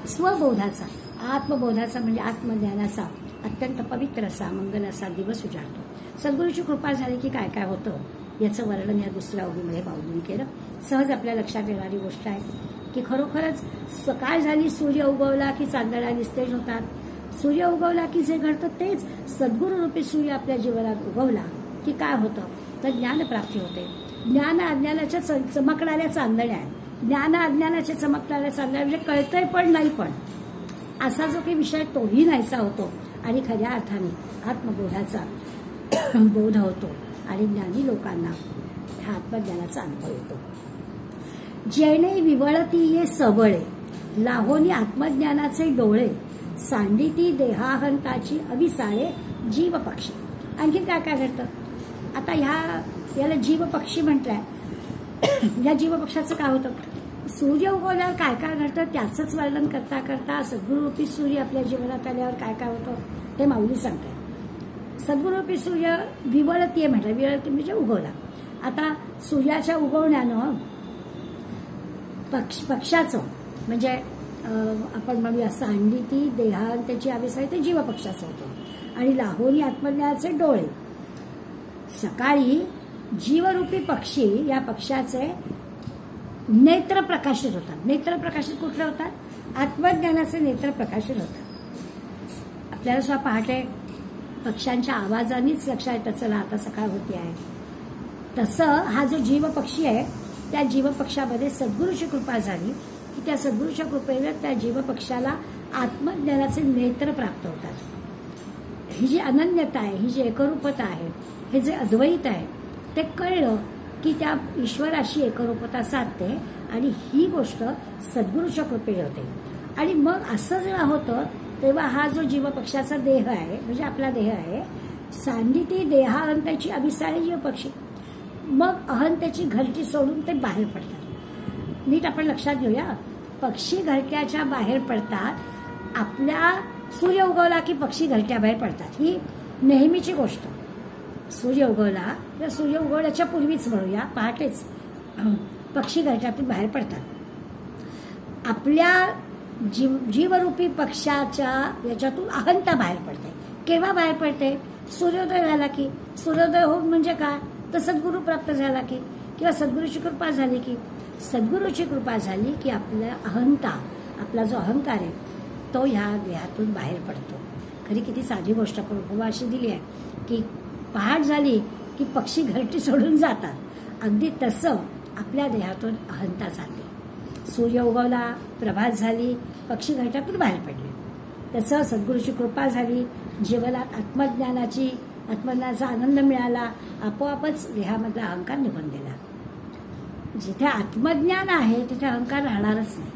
स्वबोधाचा, आत्मबोधाचा म्हणजे आत्मज्ञानाचा अत्यंत पवित्र असा मंगल असा दिवस उजाडतो. सद्गुरूची कृपा झाली की काय काय होतं याचं वर्णन या दुसऱ्या ओळीमध्ये बाऊंनी केलं. सहज आपल्या लक्षात येणारी गोष्ट आहे की खरोखरच सकाळ झाली, सूर्य उगवला की चांदण्या निस्तेज होतात. सूर्य उगवला की जे घडतं तेच सद्गुरू रूपी सूर्य आपल्या जीवनात उगवला की काय होतं तर ज्ञानप्राप्ती होते. ज्ञान अज्ञानाच्या चमकणाऱ्या चांदण्या आहेत. ज्ञान अज्ञानाच्या चमकणाऱ्या चांदण्या म्हणजे कळतंय पण नाही पण असा जो काही विषय तोही नाहीसा होतो आणि खऱ्या अर्थाने आत्मबोधाचा बोध होतो आणि ज्ञानी लोकांना ह्या आत्मज्ञानाचा अनुभव येतो. जेणे विवळती ये सबळे लाहोनी आत्मज्ञानाचे डोळे सांडिती देहाहंताची अविसाळे जीव पक्षी. आणखी काय काय घडतं आता याला जीव पक्षी म्हटलंय. या जीव पक्षाचं काय होतं सूर्य उगवल्यावर काय काय घडतं त्याचंच वर्णन करता करता सद्गुरूरूपी सूर्य आपल्या जीवनात आल्यावर काय काय होतं ते माऊली सांगतात. सद्गुरूरूपी सूर्य विवळतीये म्हटलं. विवळती म्हणजे उगवला. आता सूर्याच्या उगवण्यानं पक्षाचं म्हणजे आपण म्हणूया सांडिती देहांताची अविसाळी ते जीव पक्षाचं होतं. आणि लाहोनी आत्मज्ञानाचे डोळे सकाळी जीवरूपी पक्षी या पक्षाचे नेत्र प्रकाशित होतात. नेत्र प्रकाशित कुठले होतात? आत्मज्ञानाचे नेत्र प्रकाशित होतात. आपल्याला सुद्धा पहाटे पक्ष्यांच्या आवाजानेच लक्षात येतं चला आता सकाळ होती आहे. तसं हा जो जीव पक्षी आहे त्या जीव पक्षामध्ये सद्गुरूची कृपा झाली की त्या सद्गुरूच्या कृपेने त्या जीव पक्षाला आत्मज्ञानाचे नेत्र प्राप्त होतात. ही जी अनन्यता आहे, ही जी एकरूपता आहे, हे जे अद्वैत आहे ते कळलं की त्या ईश्वराशी एकरूपता साधते आणि ही गोष्ट सद्गुरूच्या कृपेने होते. आणि मग असं जेव्हा होतं तेव्हा हा जो जीव पक्षाचा देह आहे म्हणजे आपला देह आहे सांडिती देहाहंताची अभिसाळी जीव पक्षी मग अहंतेची घरटी सोडून ते बाहेर पडतात. नीट आपण लक्षात घेऊया. पक्षी घरट्याच्या बाहेर पडतात. आपल्या सूर्य उगवला की पक्षी घरट्या बाहेर पडतात. ही नेहमीची गोष्ट. सूर्य उगवला तर सूर्य उगवल्याच्या पूर्वीच म्हणूया पहाटेच पक्षी घरट्यातून बाहेर पडतात. आपल्या जीवरूपी पक्षाच्या याच्यातून अहंता बाहेर पडते. केव्हा बाहेर पडते? सूर्योदय झाला की. सूर्योदय होऊन म्हणजे काय तर सद्गुरू प्राप्त झाला की किंवा सद्गुरूची कृपा झाली की. सद्गुरूची कृपा झाली की आपला अहंता आपला जो अहंकार आहे तो ह्या देहातून बाहेर पडतो. खरी किती साधी गोष्ट आपण उपमा अशी दिली आहे की पहाट झाली की पक्षी घरटी सोडून जातात. अगदी तसं आपल्या देहातून अहंता जाते. सूर्य उगवला, प्रभात झाली, पक्षी घरट्यातून बाहेर पडले. तसं सद्गुरूची कृपा झाली, जीवनात आत्मज्ञानाचा आनंद मिळाला, आपोआपच देहामधला अहंकार निघून गेला. जिथे आत्मज्ञान आहे तिथे अहंकार राहणारच नाही.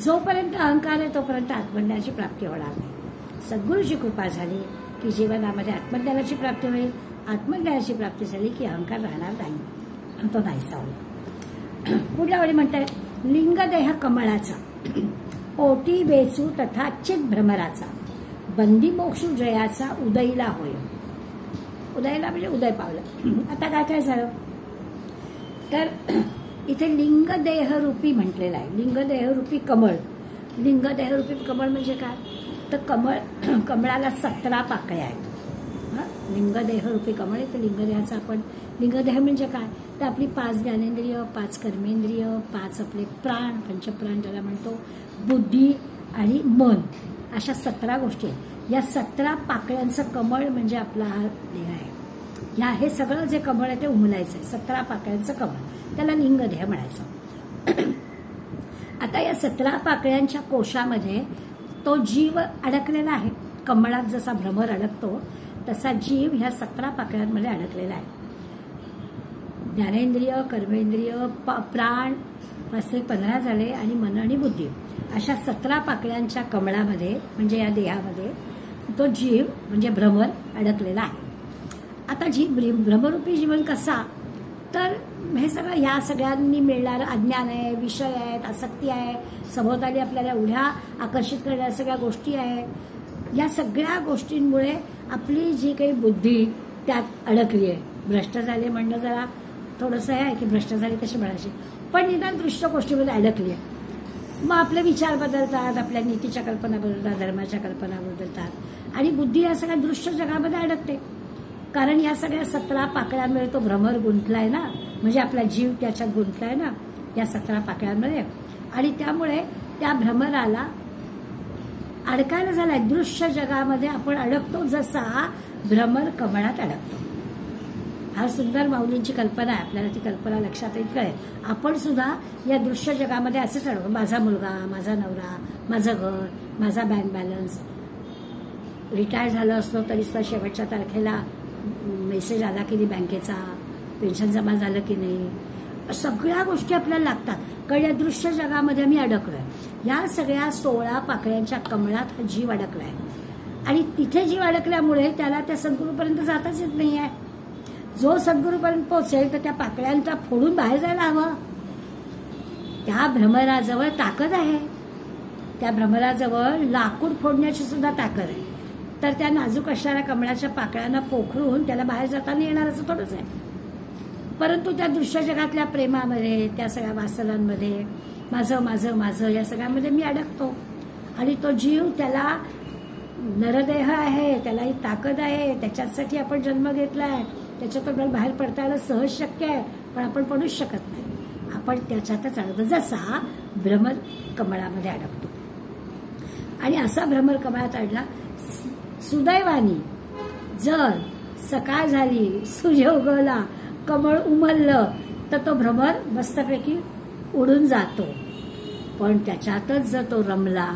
जोपर्यंत अहंकार आहे तोपर्यंत आत्मज्ञानाची प्राप्ती होणार नाही. सद्गुरूची कृपा झाली की जीवनामध्ये आत्मज्ञानाची प्राप्ती होईल. आत्मज्ञानाची प्राप्ती झाली की अहंकार राहणार नाही, तो नाहीसा होईल. पुढल्या वेळी म्हणतात लिंगदेह कमळाचा पोटी वेचू तथा चित भ्रमराचा बंदी मोक्षू जयाचा उदयला होय. उदयला म्हणजे उदय पावलं. आता काय काय झालं तर इथे लिंगदेहरूपी म्हटलेलं आहे. लिंगदेहरूपी कमळ. लिंगदेहरूपी कमळ म्हणजे काय तर कमळाला 17 पाकळ्या आहेत. लिंगदेहरूपी कमळ आहे. तर लिंगदेहाचा आपण लिंगदेह म्हणजे काय तर आपली 5 ज्ञानेंद्रिय, 5 कर्मेंद्रिय, 5 आपले प्राण, पंचप्राण ज्याला म्हणतो, बुद्धी आणि मन, अशा 17 गोष्टी आहेत. या 17 पाकळ्यांचं कमळ म्हणजे आपला हा देह आहे. हे सगळं जे कमळ आहे ते उमलायचं आहे. 17 पाकळ्यांचं कमळ त्याला लिंगदेह म्हणायचं. आता या 17 पाकळ्यांच्या कोशामध्ये तो जीव अडकलेला आहे. कमळात जसा भ्रमर अडकतो तसा जीव ह्या 17 पाकळ्यांमध्ये अडकलेला आहे. ज्ञानेंद्रिय, कर्मेंद्रिय, प्राण, 15 झाले आणि मन आणि बुद्धी, अशा 17 पाकळ्यांच्या कमळामध्ये म्हणजे या देहामध्ये तो जीव म्हणजे भ्रमर अडकलेला आहे. आता भ्रमरूपी जीवन कसा, तर हे सगळं ह्या सगळ्यांनी मिळणारं अज्ञान आहे, विषय आहेत, आसक्ती आहे, सभोवताली आपल्याला एवढ्या आकर्षित करणाऱ्या सगळ्या गोष्टी आहेत. या सगळ्या गोष्टींमुळे आपली जी काही बुद्धी त्यात अडकली आहे. भ्रष्ट झाले म्हणणं जरा थोडंसं आहे की भ्रष्ट झाले कसे म्हणायचे, पण निदान दृश्य गोष्टीमध्ये अडकली आहे. मग आपले विचार बदलतात, आपल्या नीतीच्या कल्पना बदलतात, धर्माच्या कल्पना बदलतात आणि बुद्धी या सगळ्या दृश्य जगामध्ये अडकते. कारण या सगळ्या 17 पाकळ्यांमध्ये तो भ्रमर गुंतलाय ना, म्हणजे आपला जीव त्याच्यात गुंतलाय ना या 17 पाकळ्यांमध्ये. आणि त्यामुळे त्या भ्रमराला अडकायला झालाय. दृश्य जगामध्ये आपण अडकतो जसा भ्रमर कमळात अडकतो. हा सुंदर माऊलींची कल्पना आहे. आपल्याला ती कल्पना लक्षात येत कळेल. आपण सुद्धा या दृश्य जगामध्ये असेच अडकतो. माझा मुलगा, माझा नवरा, माझं घर, माझा बँक बॅलन्स. रिटायर झालं असलो तरी सुद्धा शेवटच्या तारखेला मेसेज आला की नाही बँकेचा, पेन्शन जमा झालं की नाही, सगळ्या गोष्टी आपल्याला लागतात. कारण या दृश्य जगामध्ये आम्ही अडकलोय. या सगळ्या 16 पाकळ्यांच्या कमळात हा जीव अडकलाय आणि तिथे जीव अडकल्यामुळे त्याला त्या सद्गुरूपर्यंत जाताच येत नाहीये. जो सद्गुरूपर्यंत पोहोचेल तर त्या पाकळ्यांचा फोडून बाहेर जायला हवं. त्या भ्रमराजवळ ताकद आहे. त्या भ्रमराजवळ लाकूड फोडण्याची सुद्धा ताकद आहे. तर त्या नाजूक असणाऱ्या कमळाच्या पाकळ्यांना पोखरून त्याला बाहेर जाताना येणार असं थोडंच आहे. परंतु त्या दृश्य जगातल्या प्रेमामध्ये, त्या सगळ्या वासनांमध्ये, माझं माझं माझं या सगळ्यामध्ये मी अडकतो. आणि तो जीव, त्याला नरदेह आहे, त्यालाही ताकद आहे, त्याच्यासाठी आपण जन्म घेतलाय, त्याच्यातून बाहेर पडता येणं सहज शक्य आहे, पण आपण पडूच शकत नाही. आपण त्याच्यातच अडकतो जसा भ्रमर कमळामध्ये अडकतो. आणि असा भ्रमर कमळात अडला. सुदैवानी जर सकाळ झाली, सूर्य उगवला, कमळ उमललं तर तो भ्रमर मस्तपैकी उडून जातो. पण त्याच्यातच जर तो रमला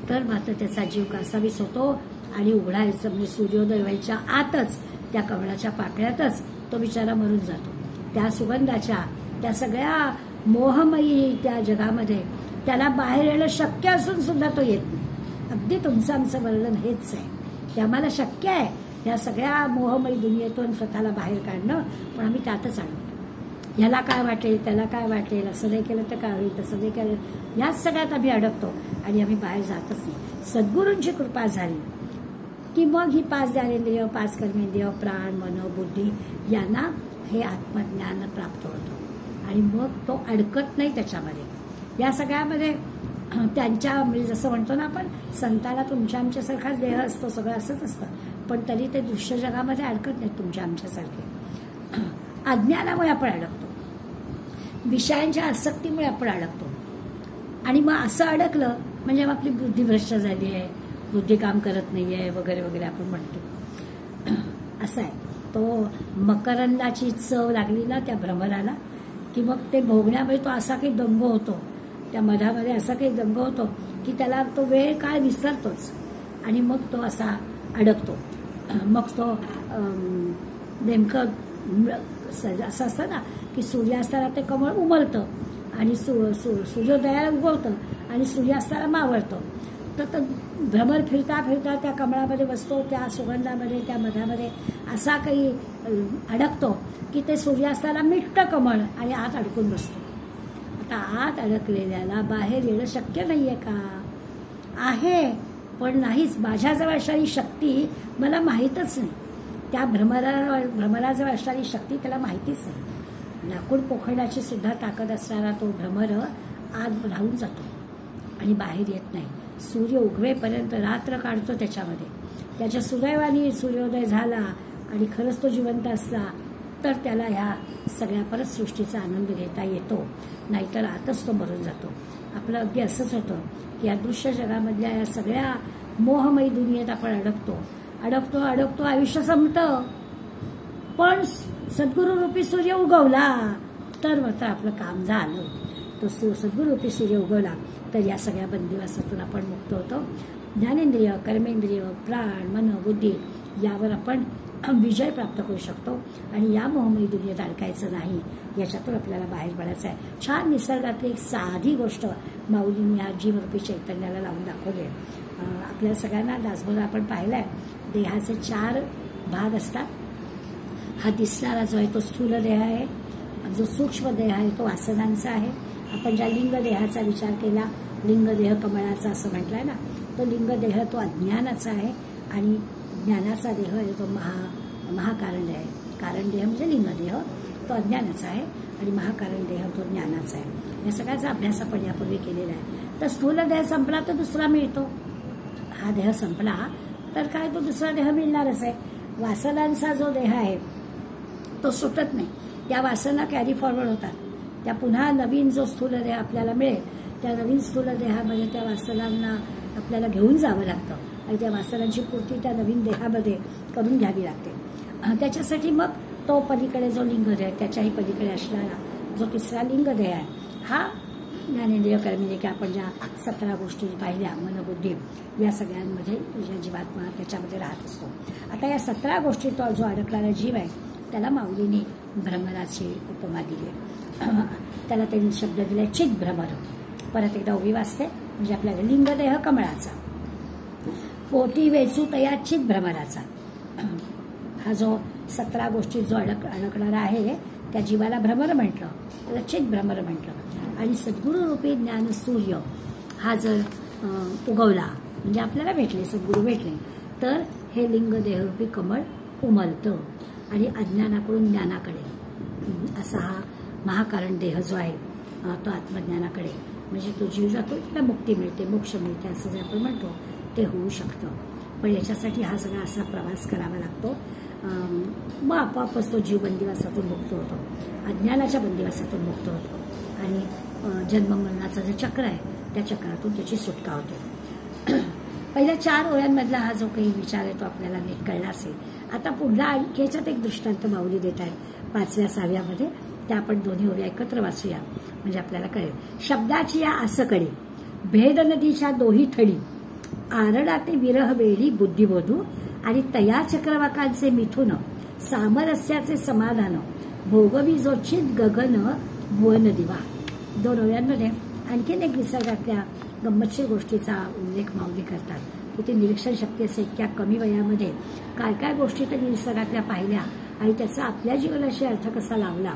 तर मात्र त्याचा जीव कासावीस होतो आणि उघडायचं म्हणजे सूर्योदय व्हायच्या आतच त्या कमळाच्या पाकळ्यातच तो बिचारा मरून जातो. त्या सुगंधाच्या, त्या सगळ्या मोहमयी त्या जगामध्ये त्याला बाहेर येणं शक्य असून सुद्धा तो येत नाही. अगदी तुमचं आमचं वर्णन हेच आहे की आम्हाला शक्य आहे या सगळ्या मोहमयी दुनियेतून स्वतःला बाहेर काढणं, पण आम्ही त्यातच अडकतो. ह्याला काय वाटेल, त्याला काय वाटेल, असं नाही केलं तर काय होईल, तसं नाही केलं, याच सगळ्यात आम्ही अडकतो आणि आम्ही बाहेर जातच नाही. सद्गुरूंची कृपा झाली की मग ही 5 ज्ञानेंद्रिय, 5 कर्मेंद्रिय, प्राण, मन, बुद्धी यांना हे आत्मज्ञान प्राप्त होतं आणि मग तो अडकत नाही त्याच्यामध्ये. या सगळ्यामध्ये त्यांच्या म्हणजे जसं म्हणतो ना आपण, संताला तुमच्या आमच्यासारखाच देह असतो, सगळं असंच असतं, पण तरी ते दृश्य जगामध्ये अडकत नाहीत तुमच्या आमच्यासारखे. अज्ञानामुळे आपण अडकतो, विषयांच्या आसक्तीमुळे आपण अडकतो. आणि मग असं अडकलं म्हणजे मग आपली बुद्धी भ्रष्ट झाली आहे, बुद्धी काम करत नाहीये वगैरे वगैरे आपण म्हणतो. असं आहे. तो मकरंदाची चव लागली ना त्या भ्रमराला की मग ते भोगण्यामध्ये तो असा काही दंग होतो, त्या मधामध्ये असा काही दंग होतो की त्याला तो वेळ काळ विसरतोच आणि मग तो असा अडकतो. मग तो नेमकं असं असतं ना की सूर्यास्ताला ते कमळ उमलतं आणि सूर्योदयाला उगवतं आणि सूर्यास्ताला मावळतं. तर भ्रमर फिरता फिरता त्या कमळामध्ये बसतो, त्या सुगंधामध्ये, त्या मधामध्ये असा काही अडकतो की ते सूर्यास्ताला मिटतं कमळ आणि आत अडकून बसतो. आता आत अडकलेल्याला बाहेर येणं शक्य नाहीये का? आहे, पण नाहीच. माझ्याजवळ असणारी शक्ती मला माहीतच नाही. त्या भ्रमराजवळ असणारी शक्ती त्याला माहितीच नाही. लाकूड पोखरण्याची सुद्धा ताकद असणारा तो भ्रमर आत राहून जातो आणि बाहेर येत नाही. सूर्य उगवेपर्यंत रात्र काढतो त्याच्यामध्ये. त्याच्या सुदैवाने सूर्योदय झाला आणि खरंच तो जिवंत असला तर त्याला ह्या सगळ्या परत सृष्टीचा आनंद घेता येतो, नाहीतर आतच तो मरून जातो. आपलं अगदी असंच होतं की या दृश्य जगामधल्या या सगळ्या मोहमयी दुनियेत आपण अडकतो अडकतो अडकतो आयुष्य संपतं. पण सद्गुरूरूपी सूर्य उगवला तर मात्र आपलं काम झालं. तो सद्गुरूरूपी सूर्य उगवला तर या सगळ्या बंदिवासातून आपण मुक्त होतो. ज्ञानेंद्रिय, कर्मेंद्रिय, प्राण, मन, बुद्धी यावर आपण विजय प्राप्त करू शकतो आणि या मोहमयी दुनियेत अडकायचं नाही, याच्यातून आपल्याला बाहेर पडायचं आहे. छान निसर्गातली एक साधी गोष्ट माऊलींनी या जीवरूपी चैतन्याला लावून दाखवली आहे. आपल्या सगळ्यांना दासबोध आपण पाहिलाय. देहाचे 4 भाग असतात. हा दिसणारा जो आहे तो स्थूल देह आहे, जो सूक्ष्म देह आहे तो वासनांचा आहे. आपण ज्या लिंग देहाचा विचार केला, लिंग देह कमळाचा असं म्हटलंय ना, तो लिंग देह तो अज्ञानाचा आहे आणि ज्ञानाचा देह आहे तो महाकारण देह आहे. कारण देह म्हणजे लिंग देह तो अज्ञानाचा आहे आणि महाकारण देह तो ज्ञानाचा आहे. या सगळ्याचा अभ्यास आपण यापूर्वी केलेला आहे. तर स्थूल देह संपला तर दुसरा मिळतो. हा देह संपला तर काय तो दुसरा देह मिळणारच आहे. वासनांचा जो देह आहे तो सुटत नाही. त्या वासना कॅरी फॉरवर्ड होतात. त्या पुन्हा नवीन जो स्थूल देह आपल्याला मिळेल त्या नवीन स्थूल देहामध्ये त्या वासनांना आपल्याला घेऊन जावं लागतं आणि त्या वासनांची पूर्ती त्या नवीन देहामध्ये करून घ्यावी लागते. त्याच्यासाठी मग तो पलीकडे जो लिंग देह त्याच्याही पलीकडे असणारा जो तिसरा लिंग देह आहे हा ज्ञानेंद्रिय कर्मेंद्रिय की आपण ज्या 17 गोष्टी पाहिल्या मनबुद्धी या सगळ्यांमध्ये या जीवात्मा त्याच्यामध्ये राहत असतो. आता या 17 गोष्टी तो जो अडकणारा जीव आहे त्याला माऊलीने भ्रमराची उपमा दिली आहे. त्याला त्यांनी शब्द दिले चित भ्रमर. परत एकदा उभी वाचते म्हणजे आपल्याला लिंग देह कमळाचा, पोटी वेचू तया चित भ्रमराचा. हा जो 17 गोष्टी जो अडकणारा आहे त्या जीवाला भ्रमर म्हटलं, त्याला चित भ्रमर म्हटलं. आणि सद्गुरू रूपी ज्ञान सूर्य हा जर उगवला म्हणजे आपल्याला भेटले, सद्गुरू भेटले तर हे लिंग देहरूपी कमळ उमलतं आणि अज्ञानाकडून ज्ञानाकडे असा हा महाकारण देह जो आहे तो आत्मज्ञानाकडे म्हणजे तो जीव जातो, त्याला मुक्ती मिळते, मोक्ष मिळते असं जे आपण म्हणतो ते होऊ शकतं. पण याच्यासाठी हा सगळा असा प्रवास करावा लागतो. मग आपोआपच तो जीव बंदिवासातून मुक्त होतो, अज्ञानाच्या बंदिवासातून मुक्त होतो आणि जन्ममरणाचं जे चक्र आहे त्या चक्रातून त्याची सुटका होते. पहिल्या 4 ओळ्यांमधला हा जो काही विचार आहे तो आपल्याला नीट कळला असेल. आता पुढला आणखी याच्यात एक दृष्टांत माऊली देत आहे 5व्या 6व्यामध्ये, त्या आपण दोन्ही ओळ्या एकत्र वाचूया म्हणजे आपल्याला कळेल. शब्दाची या आसकडे भेद नदीच्या दोही थडी आरडाते विरह वेळी बुद्धिबोधू आणि तया चक्रवाकांचे मिथुन सामरस्याचे समाधान भोगवी जो चित गगन भुवन दिवा. 2 ओळ्यांमध्ये आणखीन एक निसर्गातल्या गंमतशीर गोष्टीचा उल्लेख माऊली करतात. की ती निरीक्षण शक्ती असे इतक्या कमी वयामध्ये काय काय गोष्टी त्यांनी निसर्गातल्या पाहिल्या आणि त्याचा आपल्या जीवनाशी अर्थ कसा लावला.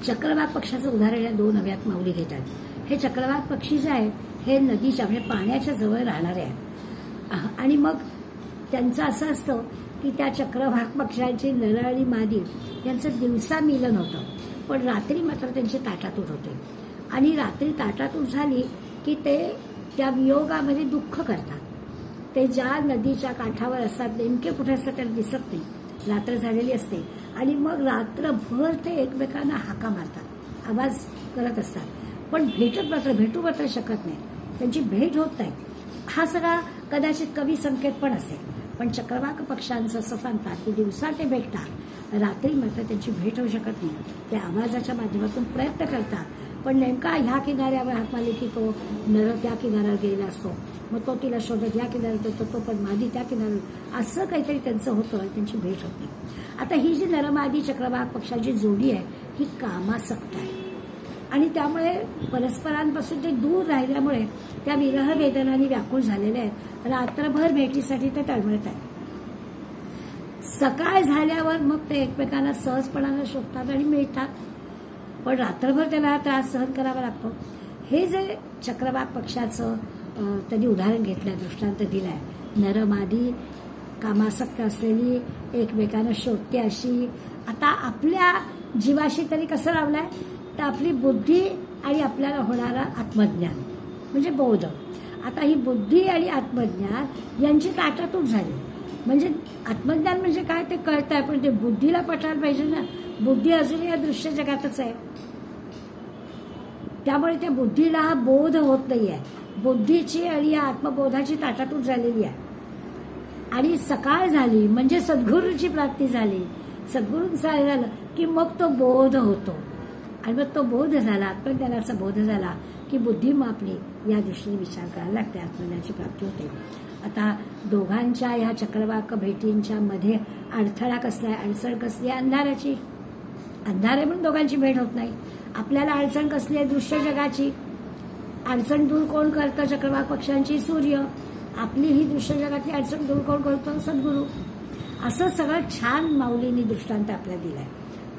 चक्रवाक पक्षाचं उदाहरण या 2 ओव्यात माऊली घेतात. हे चक्रवाक पक्षी जे आहे हे नदीच्या म्हणजे पाण्याच्या जवळ राहणारे आहेत आणि मग त्यांचं असं असतं की त्या चक्रवाक पक्ष्यांची नर आणि मादी यांचं दिवसा मिलन होतं पण रात्री मात्र त्यांची ताटातूट होते आणि रात्री ताटातूट झाली की ते त्या वियोगामध्ये दुःख करतात. ते ज्या नदीच्या काठावर असतात नेमके कुठे असतात त्यांना दिसत नाही, रात्र झालेली असते आणि मग रात्रभर ते एकमेकांना हाका मारतात, आवाज करत असतात पण भेटू मात्र शकत नाही, त्यांची भेट होत नाही. हा सगळा कदाचित कवी संकेत पण असेल पण चक्रवाक पक्ष्यांचं असं सांगतात की दिवसा ते भेटतात, रात्री मात्र त्यांची भेट होऊ शकत नाही. ते आवाजाच्या माध्यमातून प्रयत्न करतात पण नेमका ह्या किनाऱ्यावर हात मारले की तो नर त्या किनाऱ्यावर गेलेला असतो, मग तो तिला शोधत या किनाऱ्यात येतो, तो पण मादी त्या किनाऱ्यावर, असं काहीतरी त्यांचं होतं आणि त्यांची भेट होत नाही. आता ही जी नरमादी चक्रवाक पक्षाची जोडी आहे ही कामासक्त आहे आणि त्यामुळे परस्परांपासून ते दूर राहिल्यामुळे त्या विरह वेदनांनी व्याकुळ झालेले आहेत. रात्रभर भेटीसाठी ते तळमळत आहेत. सकाळ झाल्यावर मग ते एकमेकांना सहजपणानं शोधतात आणि मिळतात पण रात्रभर त्याला हा त्रास सहन करावा लागतो. हे जे चक्रवाक पक्षाचं त्यांनी उदाहरण घेतलंय, दृष्टांत दिलाय, नरमादी कामासक्त असलेली एकमेकांना शोधते अशी. आता आपल्या जीवाशी तरी कसं लावलंय तर आपली बुद्धी आणि आपल्याला होणारा आत्मज्ञान म्हणजे बोध. आता ही बुद्धी आणि आत्मज्ञान यांची ताटातूट झाली म्हणजे आत्मज्ञान म्हणजे काय ते कळत आहे पण ते बुद्धीला पटायला पाहिजे ना. बुद्धी अजूनही या दृश्य जगातच आहे त्यामुळे त्या बुद्धीला हा बोध होत नाहीये. बुद्धीची आणि या आत्मबोधाची ताटातूट झालेली आहे आणि सकाळ झाली म्हणजे सद्गुरूची प्राप्ती झाली. सद्गुरूंचा झालं की मग तो बोध होतो आणि मग तो बोध झाला, आत्मज्ञानाचा बोध झाला की बुद्धी मग आपली या दृष्टीने विचार करायला लागते, आत्मज्ञानाची प्राप्ती होते. आता दोघांच्या ह्या चक्रवाक भेटींच्या मध्ये अडथळा कसला आहे, अडचण कसली आहे, अंधाराची. अंधार आहे म्हणून दोघांची भेट होत नाही. आपल्याला अडचण कसली आहे, दृश्य जगाची. अडचण दूर कोण करतं, चक्रवाक पक्षांची सूर्य. आपली ही दृश्य जगातली अडचण दूर कोण करतो, सद्गुरू. असं सगळं छान माऊलींनी दृष्टांत आपल्याला दिलाय.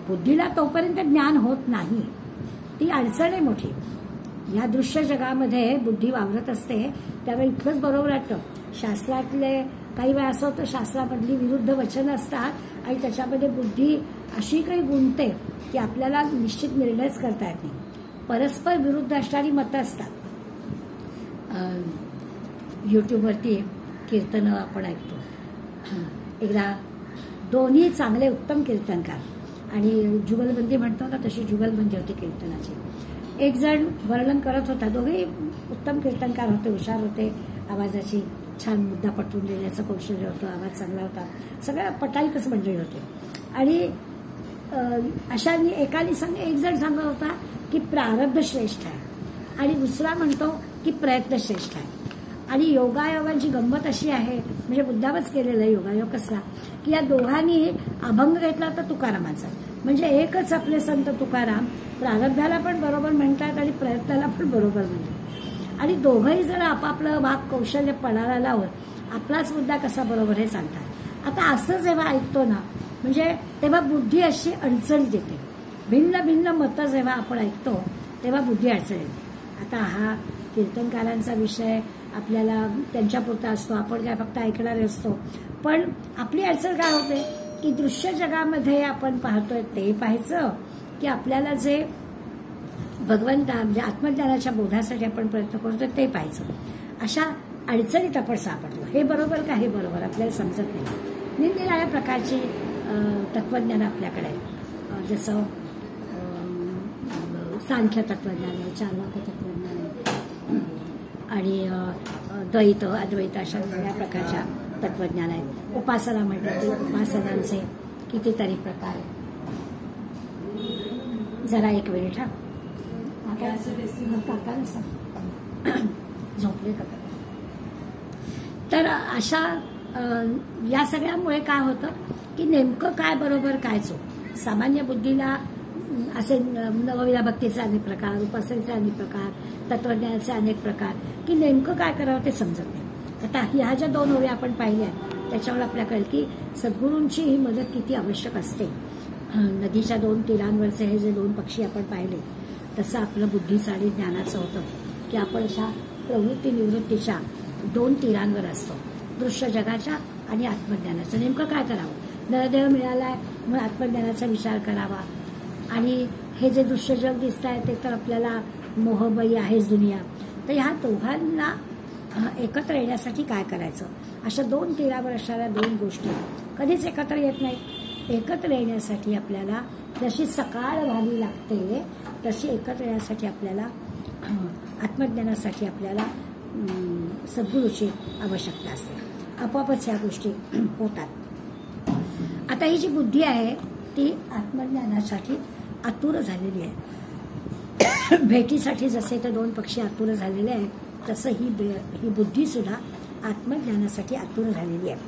बुद्धीला तोपर्यंत ज्ञान होत नाही, ती अडचण आहे मोठी. या दृश्य जगामध्ये बुद्धी वावरत असते त्यावेळी इतकंच बरोबर वाटतं. शास्त्रातले काही वेळा असं होतं, शास्त्रामधली विरुद्ध वचनं असतात आणि त्याच्यामध्ये बुद्धी अशी काही गुंतते की आपल्याला निश्चित निर्णयच करता येत नाही. परस्पर विरुद्ध असणारी मतं असतात. यूट्यूबवरती कीर्तनं आपण ऐकतो. एकदा दोन्ही चांगले उत्तम कीर्तनकार आणि जुगलबंदी म्हणतो ना, तशी जुगलबंदी होती कीर्तनाची. एक जण वर्णन करत होता, दोघेही उत्तम कीर्तनकार होते, हुशार होते, आवाजाची छान मुद्दा पटवून देण्याचं कौशल्य होतं, आवाज चांगला होता, सगळ्या पटाईतच मंडळी होते. आणि अशाने एक जण सांगत होता की प्रारब्ध श्रेष्ठ आहे आणि दुसरा म्हणतो की प्रयत्न श्रेष्ठ आहे. आणि योगायोगांची गंमत अशी आहे, म्हणजे मुद्दामच केलेला योगायोग कसला की या दोघांनी अभंग घेतला तर तुकारामाचा. म्हणजे एकच आपले संत तुकाराम प्रारब्धाला पण बरोबर म्हणतात आणि प्रयत्नाला पण बरोबर म्हणतात. आणि दोघंही जर आपापलं वाक कौशल्य पणाला लावून आपलाच मुद्दा कसा बरोबर हे सांगतात. आता असं जेव्हा ऐकतो ना, म्हणजे तेव्हा बुद्धी अशी अडचणीत येते. भिन्न भिन्न मतं जेव्हा आपण ऐकतो तेव्हा बुद्धी अडचण येते. आता हा कीर्तनकारांचा विषय आपल्याला त्यांच्यापुरता असतो, आपण काय फक्त ऐकणारे असतो. पण आपली अडचण काय होते की दृश्य जगामध्ये आपण पाहतोय ते पाहायचं की आपल्याला जे भगवंता म्हणजे आत्मज्ञानाच्या बोधासाठी आपण प्रयत्न करतोय ते पाहायचं. अशा अडचणीत आपण सापडलो. हे बरोबर का हे बरोबर आपल्याला समजत नाही. निरनिराळ्या प्रकारची तत्वज्ञान आपल्याकडे आहे. जसं सांख्य तत्वज्ञान आहे, चार्वाक तत्वज्ञान आहे आणि द्वैत अद्वैत अशा वेगळ्या प्रकारच्या तत्वज्ञान आहेत. उपासना म्हणतात की उपासनांचे कितीतरी प्रकार आहेत. जरा एक मिनिट. काकाला सांग झोपले का. तर अशा या सगळ्यामुळे काय होतं की नेमकं काय बरोबर काय चूक. सामान्य बुद्धीला असे नवविधा भक्तीचे अनेक प्रकार, उपासनेचे अनेक प्रकार, तत्वज्ञानाचे अनेक प्रकार, की नेमकं काय करावं ते समजत नाही. आता ह्या ज्या दोन ओव्या आपण पाहिल्या त्याच्यावर आपल्याला कळेल की सद्गुरूंची ही मदत किती आवश्यक असते. नदीच्या दोन तीरांवरचे हे जे दोन पक्षी आपण पाहिले तसं आपलं बुद्धीचं आणि ज्ञानाचं होतं की आपण अशा प्रवृत्ती निवृत्तीच्या दोन तीरांवर असतो, दृश्य जगाच्या आणि आत्मज्ञानाचं. नेमकं काय करावं. नरदेह मिळालाय मग आत्मज्ञानाचा विचार करावा. आणि हे जे दृश्य जग दिसत आहे ते तर आपल्याला मोहबई आहेच दुनिया. तर ह्या दोघांना एकत्र येण्यासाठी काय करायचं. अशा दोन तीरावर असणाऱ्या दोन गोष्टी कधीच एकत्र येत नाहीत. एकत्र येण्यासाठी आपल्याला जशी सकाळ व्हावी लागते तशी एकत्र येण्यासाठी आपल्याला आत्मज्ञानासाठी आपल्याला सद्गुरूची आवश्यकता असते. आपोआपच ह्या गोष्टी होतात. आता ही जी बुद्धी आहे ती आत्मज्ञानासाठी आतुर झालेली आहे. भेटीसाठी जसे ते दोन पक्षी आतुर झालेले आहेत तसं ही बुद्धी सुद्धा आत्मज्ञानासाठी आतुर झालेली आहे.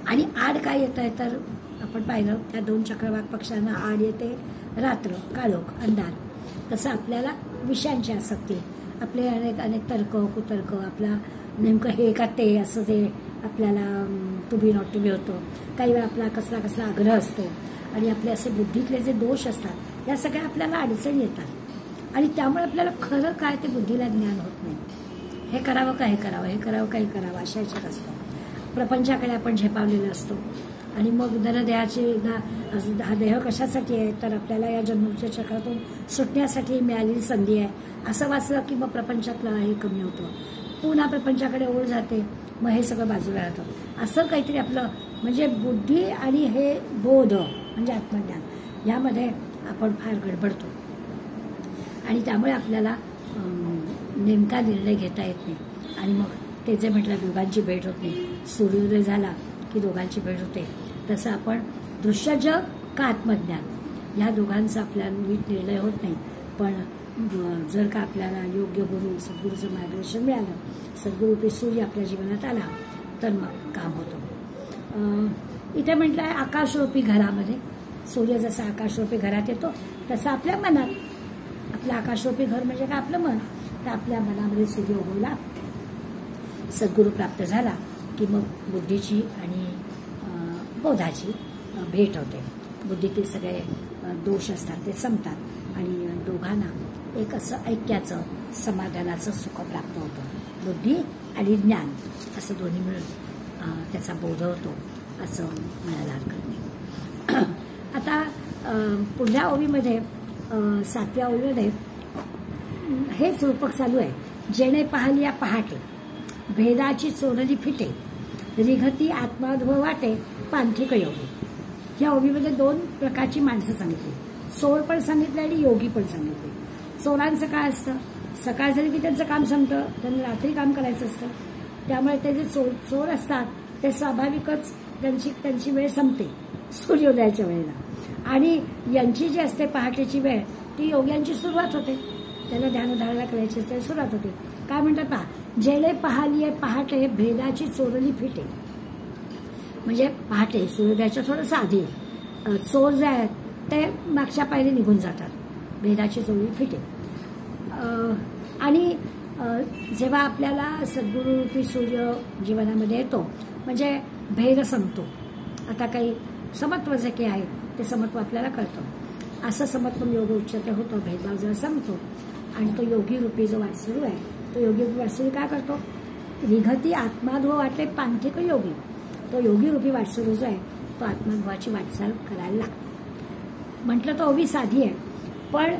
आणि आड काय येत आहे तर आपण पाहिलं त्या दोन चक्रवाक पक्ष्यांना आड येते रात्र, काळोख, अंधार. तसं आपल्याला विषयांची आसक्ती, आपले अनेक तर्क कुतर्क, आपला नेमकं हे का ते असं ते आपल्याला to be not to be होतं. काही वेळा आपला कसला आग्रह असतो आणि आपले असे बुद्धीतले जे दोष असतात या सगळ्या आपल्याला अडचणी येतात. आणि त्यामुळे आपल्याला खरं काय ते बुद्धीला ज्ञान होत नाही. हे करावं का हे करावं, हे करावं का हे करावं अशा याच्यात असतो. प्रपंचाकडे आपण झेपावलेलं असतो. आणि मग नरदेहाची हा देह कशासाठी आहे तर आपल्याला या जन्मच्या चक्रातून सुटण्यासाठी मिळालेली संधी आहे असं वाचलं की मग प्रपंचातलं हे कमी होतं. पुन्हा प्रपंचाकडे ओढ जाते, मग हे सगळं बाजूला राहतं. असं काहीतरी आपलं म्हणजे बुद्धी आणि हे बोध म्हणजे आत्मज्ञान यामध्ये आपण फार गडबडतो. आणि त्यामुळे आपल्याला नेमका निर्णय घेता येत नाही. आणि मग ते जे म्हटलं दोघांची भेट होत नाही. सूर्योदय झाला की दोघांची भेट होते. तसं आपण दृश्य जग का आत्मज्ञान या दोघांचा आपल्याला नीट निर्णय होत नाही. पण जर का आपल्याला योग्य गुरु सद्गुरूचं मार्गदर्शन मिळालं, सद्गुरूपी सूर्य आपल्या जीवनात आला तर मग काम होतं. इथे म्हटलं आहे आकाशरूपी घरामध्ये सूर्य जसा आकाशरूपी घरात येतो तसं आपल्या मनात. आपलं आकाशरूपी घर म्हणजे काय आपलं मन. तर आपल्या मनामध्ये सूर्य उगवला, सद्गुरू प्राप्त झाला की मग बुद्धीची आणि बोधाची भेट होते. बुद्धीतील सगळे दोष असतात ते संपतात आणि दोघांना एक असं ऐक्याचं समाधानाचं सुख प्राप्त होतं. बुद्धी आणि ज्ञान असं दोन्ही मिळून त्याचा बोध होतो असं म्हणायला हरकत नाही. आता पुढल्या ओवीमध्ये 7व्या ओवीमध्ये हेच रूपक चालू आहे. जेणे पाहिली या पहाटे भेदाची चोरली फिटे रिघती आत्मानुभव वाटे पांथिक योगी. या ओवीमध्ये 2 प्रकारची माणसं सांगितली. चोर पण सांगितले आणि योगी पण सांगितले. चोरांचं काय असतं, सकाळ झाली की त्यांचं काम संपतं, त्यांना रात्री काम करायचं असतं. त्यामुळे ते जे चोर असतात ते स्वाभाविकच त्यांची वेळ संपते सूर्योदयाच्या वेळेला. आणि यांची जी असते पहाटेची वेळ ती योग्यांची सुरुवात होते. त्याला ध्यानधारणा करायची असते सुरुवात होते. काय म्हणतात पहा, जेणे पाहिली पहाटे भेदाची चोरली फिटे. म्हणजे पहाटे सूर्योदयाच्या थोडंसं आधी चोर जे आहेत ते मागच्या पायरी निघून जातात. भेदाची चोरली फिटे. आणि जेव्हा आपल्याला सद्गुरूरूपी सूर्य जीवनामध्ये येतो म्हणजे भेद संपतो. आता काही समत्व जे काही आहे ते समत्व आपल्याला कळतं. असं समत्व योग उच्चते होतं. भेदभाव जेव्हा संपतो आणि तो योगी रूपी जो वाटसरू आहे तो योगी रूपी वाटसरू काय करतो, रिघती आत्मानुभव वाटले पांथिक योगी. तो योगी रूपी वाटसरू जो आहे तो आत्मानुभवाची वाटचाल करायला लागतो. म्हटलं तो ओवी साधी आहे, पण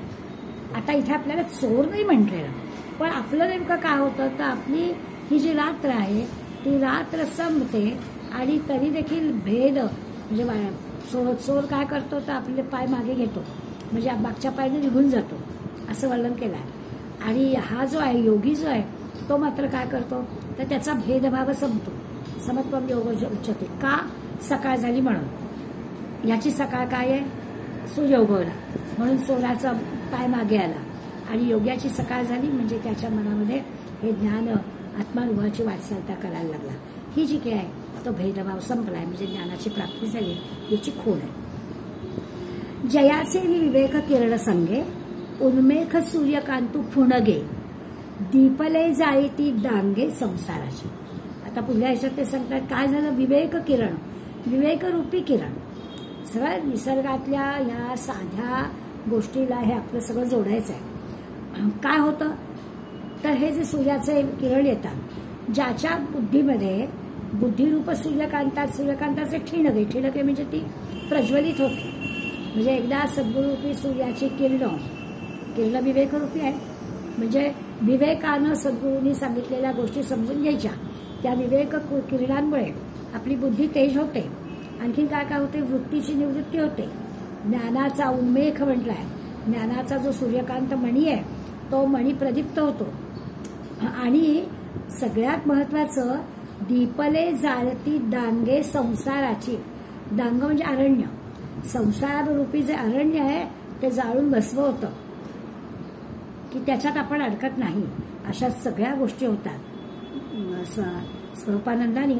आता इथे आपल्याला चोर नाही म्हटलेलं. पण आपलं नेमकं काय होतं तर आपली ही जी रात्र आहे ती रात्र संपते आणि तरी देखील भेद म्हणजे चोर काय करतो तर आपले पाय मागे घेतो म्हणजे मागच्या पायाने निघून जातो असं वर्णन केलं आहे. आणि हा जो आहे योगी जो आहे तो मात्र काय करतो तर त्याचा भेदभाव संपतो. समत्वम योग उच्चते. का, सकाळ झाली म्हणून. याची सकाळ काय आहे, सूर्य उगवला म्हणून चोराचा पाय मागे आला. आणि योग्याची सकाळ झाली म्हणजे त्याच्या मनामध्ये हे ज्ञान आत्मानुभवाची वाटचालता करायला लागला. ही जी काय आहे तो भेदभाव संपलाय म्हणजे ज्ञानाची प्राप्ती झाली याची खूण आहे. जयाचे विवेक किरण संगे उन्मेख सूर्यकांतू फुणगे दीपले जाई ती डांगे संसाराची. आता पुढल्या ह्याच्यात ते सांगतात काय झालं, विवेक किरण, विवेकरूपी किरण. सगळ्या निसर्गातल्या ह्या साध्या गोष्टीला हे आपलं सगळं जोडायचं आहे. काय होतं तर हे जे सूर्याचे किरण येतात ज्याच्या बुद्धीमध्ये बुद्धिरूप सूर्यकांताचे ठिणगे म्हणजे ती प्रज्वलित होते. म्हणजे एकदा सद्गुरूरूपी सूर्याची किरण विवेकरूपी आहे. म्हणजे विवेकानं सद्गुरूंनी सांगितलेल्या गोष्टी समजून घ्यायच्या. त्या विवेक किरणांमुळे आपली बुद्धी तेज होते. आणखीन काय काय होते, वृत्तीची निवृत्ती होते. ज्ञानाचा उन्मेख म्हटलाय. ज्ञानाचा जो सूर्यकांत मणी आहे तो मणी प्रदीप्त होतो. आणि सगळ्यात महत्वाचं दीपले जाळती दांगे संसाराची. दांग म्हणजे अरण्य. संसाररूपी जे अरण्य आहे ते जाळून भस्म होतं की त्याच्यात आपण अडकत नाही. अशा सगळ्या गोष्टी होतात. स्वरूपानंदाने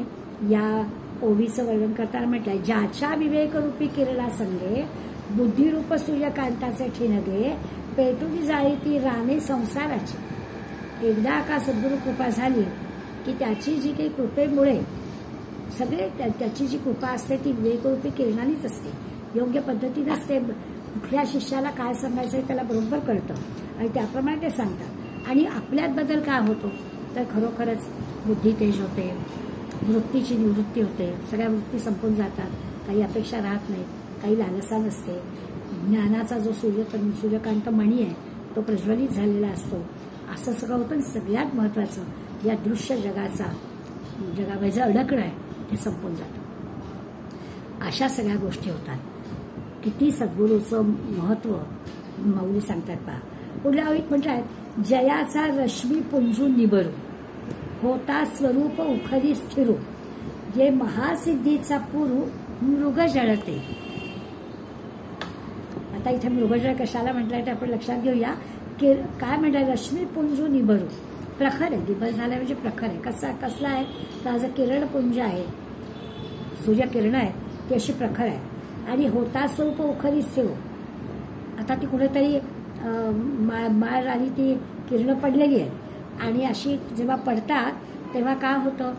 या ओवीचं वर्णन करताना म्हटलंय, ज्याच्या विवेकरूपी किरणा संगे बुद्धिरूप सूर्यकांताचे ठिणगे पेटून जाळी ती राणे संसाराची. एकदा का सद्गुरू कृपा झाली की त्याची जी काही कृपेमुळे सगळे त्याची जी कृपा असते ती विवेकरूपी किरणानीच असते. योग्य पद्धतीने असते. कुठल्या शिष्याला काय सांगायचं त्याला बरोबर कळतं आणि त्याप्रमाणे ते सांगतात. आणि आपल्यात बदल काय होतो तर खरोखरच बुद्धी तेज होते, वृत्तीची निवृत्ती होते. सगळ्या वृत्ती संपून जातात. काही अपेक्षा राहत नाहीत, काही लालसा नसते. ज्ञानाचा जो सूर्यकांत मणी आहे तो प्रज्वलित झालेला असतो. असं सगळं होतं. सगळ्यात महत्वाचं या दृश्य जगामध्ये जे अडकणं आहे ते संपून जातं. अशा सगळ्या गोष्टी होतात. किती सद्गुरूचं महत्व मौली सांगतात पहा. पुढल्या ओळीत म्हणतात, जयाचा रश्मी पुंजून निबरू होता स्वरूप उखरी स्थिरू जे महासिद्धीचा पुरू मृग जळते. आता इथे मृगजळ कशाला म्हटलंय ते आपण लक्षात घेऊया. काय म्हटलंय, रश्मी पुंजू निबरू. प्रखर आहे. दिवस झाला म्हणजे प्रखर आहे. कसला आहे तर आज किरणपुंज आहे, सूर्यकिरण आहे ती अशी प्रखर आहे. आणि होता स्वरूप उखरी स्थिरू. आता ती कुठेतरी माळ आणि ती किरण पडलेली आहे आणि अशी जेव्हा पडतात तेव्हा काय होतं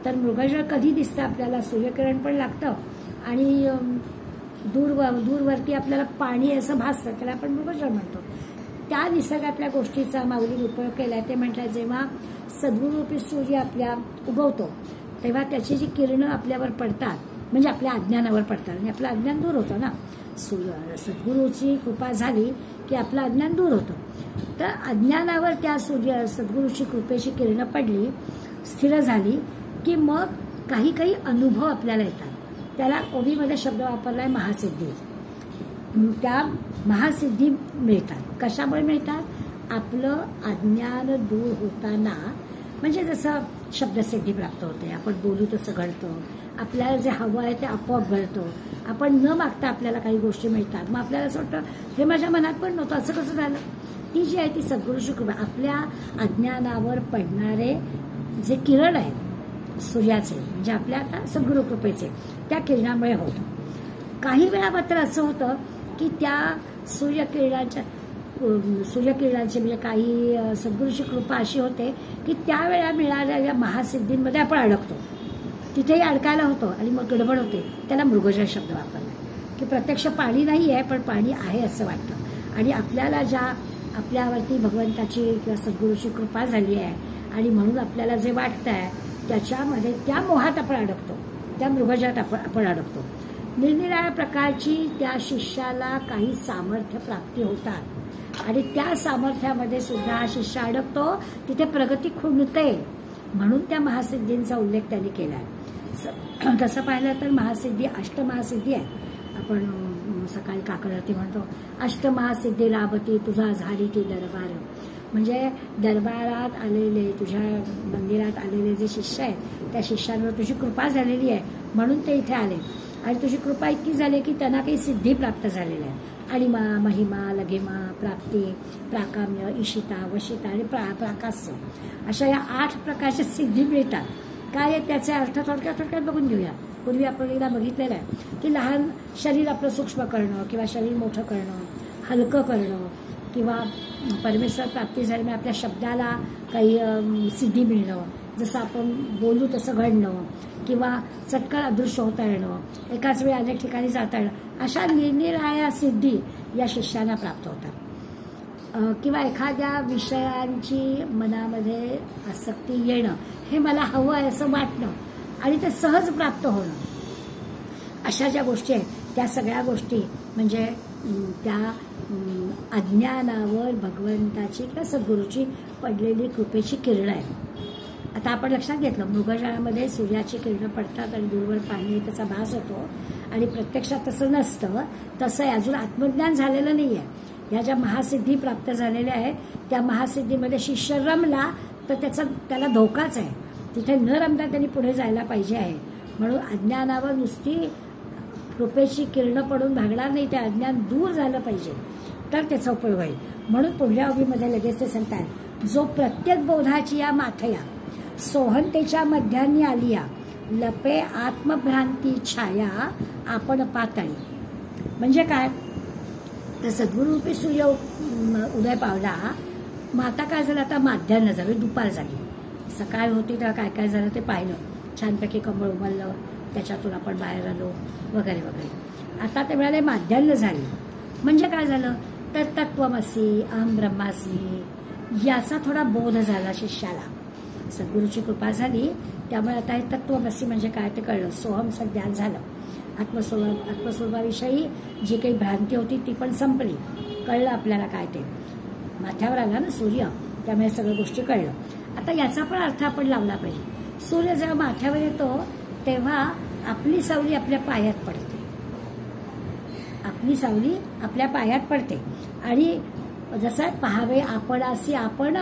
तर मृगजळ कधी दिसतं आपल्याला, सूर्यकिरण पण लागतं आणि दूरवरती आपल्याला पाणी असं भासतं, त्याला आपण मृगजळ म्हणतो. त्या निसर्गातल्या गोष्टीचा माऊलीने उपयोग केलाय. ते म्हटलं, जेव्हा सद्गुरूरूपी सूर्य आपल्या उगवतो तेव्हा त्याची जी किरणं आपल्यावर पडतात, म्हणजे आपल्या अज्ञानावर पडतात आणि आपलं अज्ञान दूर होतं ना. सद्गुरूची कृपा झाली की आपलं अज्ञान दूर होतं. तर अज्ञानावर त्या सद्गुरूची कृपेची किरणं पडली, स्थिर झाली की मग काही काही अनुभव आपल्याला येतात. त्याला ओवीमध्ये शब्द वापरलाय महासिद्धी. त्या महासिद्धी मिळतात. कशामुळे मिळतात? आपलं अज्ञान दूर होताना, म्हणजे जसं शब्दसिद्धी प्राप्त होते, आपण बोलू तसं घडतं, आपल्याला जे हवं आहे ते आपोआप घडतं, आपण न मागता आपल्याला काही गोष्टी मिळतात. मग आपल्याला असं वाटतं हे माझ्या मनात पण नव्हतं, असं कसं झालं? ती जी आहे ती सद्गुरूची कृपा. आपल्या अज्ञानावर पडणारे जे किरण आहेत सूर्याचे, म्हणजे आपल्या आता सद्गुरू कृपेचे, त्या किरणामुळे होतं. काही वेळा मात्र असं होतं की त्या सूर्यकिरणांची म्हणजे काही सद्गुरूची कृपा अशी होते की त्यावेळा मिळालेल्या महासिद्धींमध्ये आपण अडकतो. तिथेही अडकायला होतं आणि मग गडबड होते. त्याला मृगजळ शब्द वापरला की प्रत्यक्ष पाणी नाही आहे पण पाणी आहे असं वाटतं. आणि आपल्याला ज्या आपल्यावरती भगवंताची किंवा सद्गुरूची कृपा झाली आहे आणि म्हणून आपल्याला जे वाटतं आहे त्याच्यामध्ये त्या मोहात आपण अडकतो, त्या मृगजळात आपण अडकतो. निरनिराळ्या प्रकारची त्या शिष्याला काही सामर्थ्य प्राप्ती होतात आणि त्या सामर्थ्यामध्ये सुद्धा हा शिष्य अडकतो, तिथे प्रगती खुंटते. म्हणून त्या महासिद्धींचा उल्लेख त्यांनी केला आहे. तसं पाहिलं तर महासिद्धी अष्टमहासिद्धी आहे. आपण सकाळी काकडावरती म्हणतो अष्टमहासिद्धी लाभती तुझा झाली ती दरबार. म्हणजे दरबारात आलेले, तुझ्या मंदिरात आलेले जे शिष्य आहेत त्या शिष्यांवर तुझी कृपा झालेली आहे म्हणून ते इथे आले. आणि तुझी कृपा इतकी झाली की त्यांना काही सिद्धी प्राप्त झालेल्या आहे. अणिमा, महिमा, लघिमा, प्राप्ती, प्राकाम्य, इशिता, वशिता आणि प्राकास्य, अशा या 8 प्रकारच्या सिद्धी मिळतात. काय आहे त्याचे अर्थ थोडक्यात बघून घेऊया. पूर्वी आपण एकदा बघितलेलं आहे की लहान शरीर आपलं सूक्ष्म करणं किंवा शरीर मोठं करणं, हलकं करणं, किंवा परमेश्वर प्राप्ती झाली म्हणजे आपल्या शब्दाला काही सिद्धी मिळणं, जसं आपण बोलू तसं घडणं, किंवा चटकन अदृश्य होता येणं, एकाच वेळी अनेक ठिकाणी जाता येणं, अशा निरनिराळ्या सिद्धी या शिष्यांना प्राप्त होतात. किंवा एखाद्या विषयांची मनामध्ये आसक्ती येणं, हे मला हवं आहे असं वाटणं आणि ते सहज प्राप्त होणं, अशा ज्या गोष्टी आहेत त्या सगळ्या गोष्टी म्हणजे त्या अज्ञानावर भगवंताची किंवा सद्गुरूची पडलेली कृपेची किरणं आहे. आता आपण लक्षात घेतलं मृगजळामध्ये सूर्याची किरणं पडतात आणि दूरवर पाणी त्याचा भास होतो आणि प्रत्यक्षात तसं नसतं. तसं अजून आत्मज्ञान झालेलं नाही आहे. या ज्या महासिद्धी प्राप्त झालेल्या आहेत त्या महासिद्धीमध्ये शिष्य रमला तर त्याला धोकाच आहे. तिथे न रमता त्यांनी पुढे जायला पाहिजे आहे. म्हणून अज्ञानावर नुसती कृपेची किरणं पडून भागणार नाही, ते अज्ञान दूर झालं पाहिजे तर त्याचा उपयोग होईल. म्हणून पुढल्या ओवीमध्ये लगेच ते सांगतात, जो प्रत्येक बोधाची या माथया सोहंतेच्या मध्यानी आलिया, लपे आत्मभ्रांती छाया आपण पातळी. म्हणजे काय तर सद्गुरूरूपी सूर्य उदय पावला, मग आता काय झालं, आता माध्यान्ह झालं, दुपार झाली. सकाळ होती तेव्हा काय काय झालं ते पाहिलं, छानपैकी कंबळ उमललं, त्याच्यातून आपण बाहेर आलो वगैरे वगैरे. आता ते मिळाले माध्यान्ह झाली. म्हणजे काय झालं तर तत्वमसी अहम ब्रह्मास्मी याचा थोडा बोध झाला शिष्याला. सद्गुरूची कृपा झाली त्यामुळे आता हे तत्वमसी म्हणजे काय ते कळलं. सोहम सज्ञान झालं. आत्मस्वरूपाविषयी जी काही भ्रांती होती ती पण संपली. कळलं आपल्याला काय ते. माथ्यावर आला ना सूर्य, त्यामुळे सगळ्या गोष्टी कळलं. आता याचा पण अर्थ आपण लावला पाहिजे. सूर्य जेव्हा माथ्यावर येतो तेव्हा आपली सावली आपल्या पायात पडते. आपली सावली आपल्या पायात पडते आणि जसं पाहावे आपणासी आपण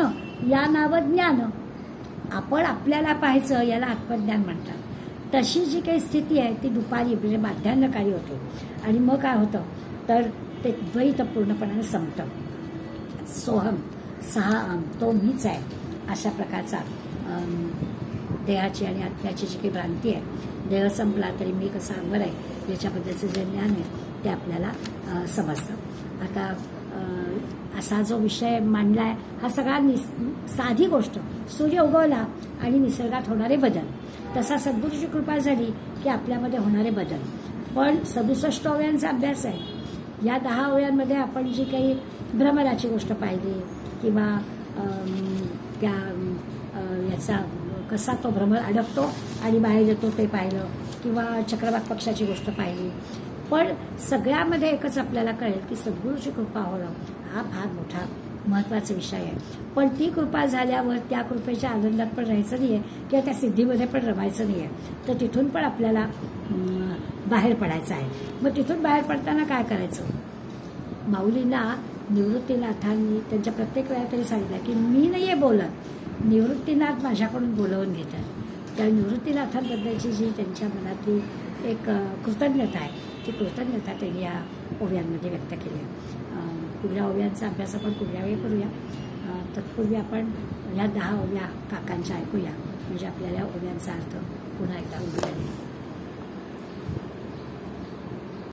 या नाव ज्ञान. आपण आपल्याला पाहायचं याला आत्मज्ञान म्हणतात. तशी जी काही स्थिती आहे ती दुपारी म्हणजे माध्यान्हकाळी होते. आणि मग काय होतं तर ते द्वैत पूर्णपणाने संपतं. सोहम सहा तो मीच आहे अशा प्रकारचा देहाची आणि आत्म्याची जी काही भ्रांती आहे, देह संपला तरी मी कसा अंवर आहे याच्याबद्दलचं जे ज्ञान आहे ते आपल्याला समजतं. आता असा जो विषय मांडलाय हा सगळा साधी गोष्ट, सूर्य उगवला आणि निसर्गात होणारे बदल, तसा सद्गुरूची कृपा झाली की आपल्यामध्ये होणारे बदल. पण 67 ओव्यांचा अभ्यास आहे. या 10 ओव्यांमध्ये आपण जी काही भ्रमराची गोष्ट पाहिली किंवा त्या याचा कसा तो भ्रमर अडकतो आणि बाहेर येतो ते पाहिलं किंवा चक्रवाक पक्षाची गोष्ट पाहिली. पण सगळ्यामध्ये एकच आपल्याला कळेल की सद्गुरूची कृपा होणं हा फार मोठा महत्त्वाचा विषय आहे. पण ती कृपा झाल्यावर त्या कृपेच्या आनंदात पण राहायचं नाही आहे किंवा त्या सिद्धीमध्ये पण रमायचं नाही आहे. तर तिथून पण आपल्याला बाहेर पडायचं आहे. मग तिथून बाहेर पडताना काय करायचं? माऊलींना निवृत्तीनाथांनी त्यांच्या प्रत्येक वेळा तरी सांगितलं की मी नाही आहे बोलत, निवृत्तीनाथ माझ्याकडून बोलवून घेतात. त्या निवृत्तीनाथांबद्दलची जी त्यांच्या मनातली एक कृतज्ञता आहे ती कृतज्ञता त्यांनी या ओव्यांमध्ये व्यक्त केली आहे. पुढल्या ओव्यांचा अभ्यास आपण पुढल्या वेळी करूया. तत्पूर्वी आपण या 10 ओव्या काकांच्या ऐकूया, म्हणजे आपल्याला ओव्यांचा अर्थ पुन्हा एकदा उमगेल.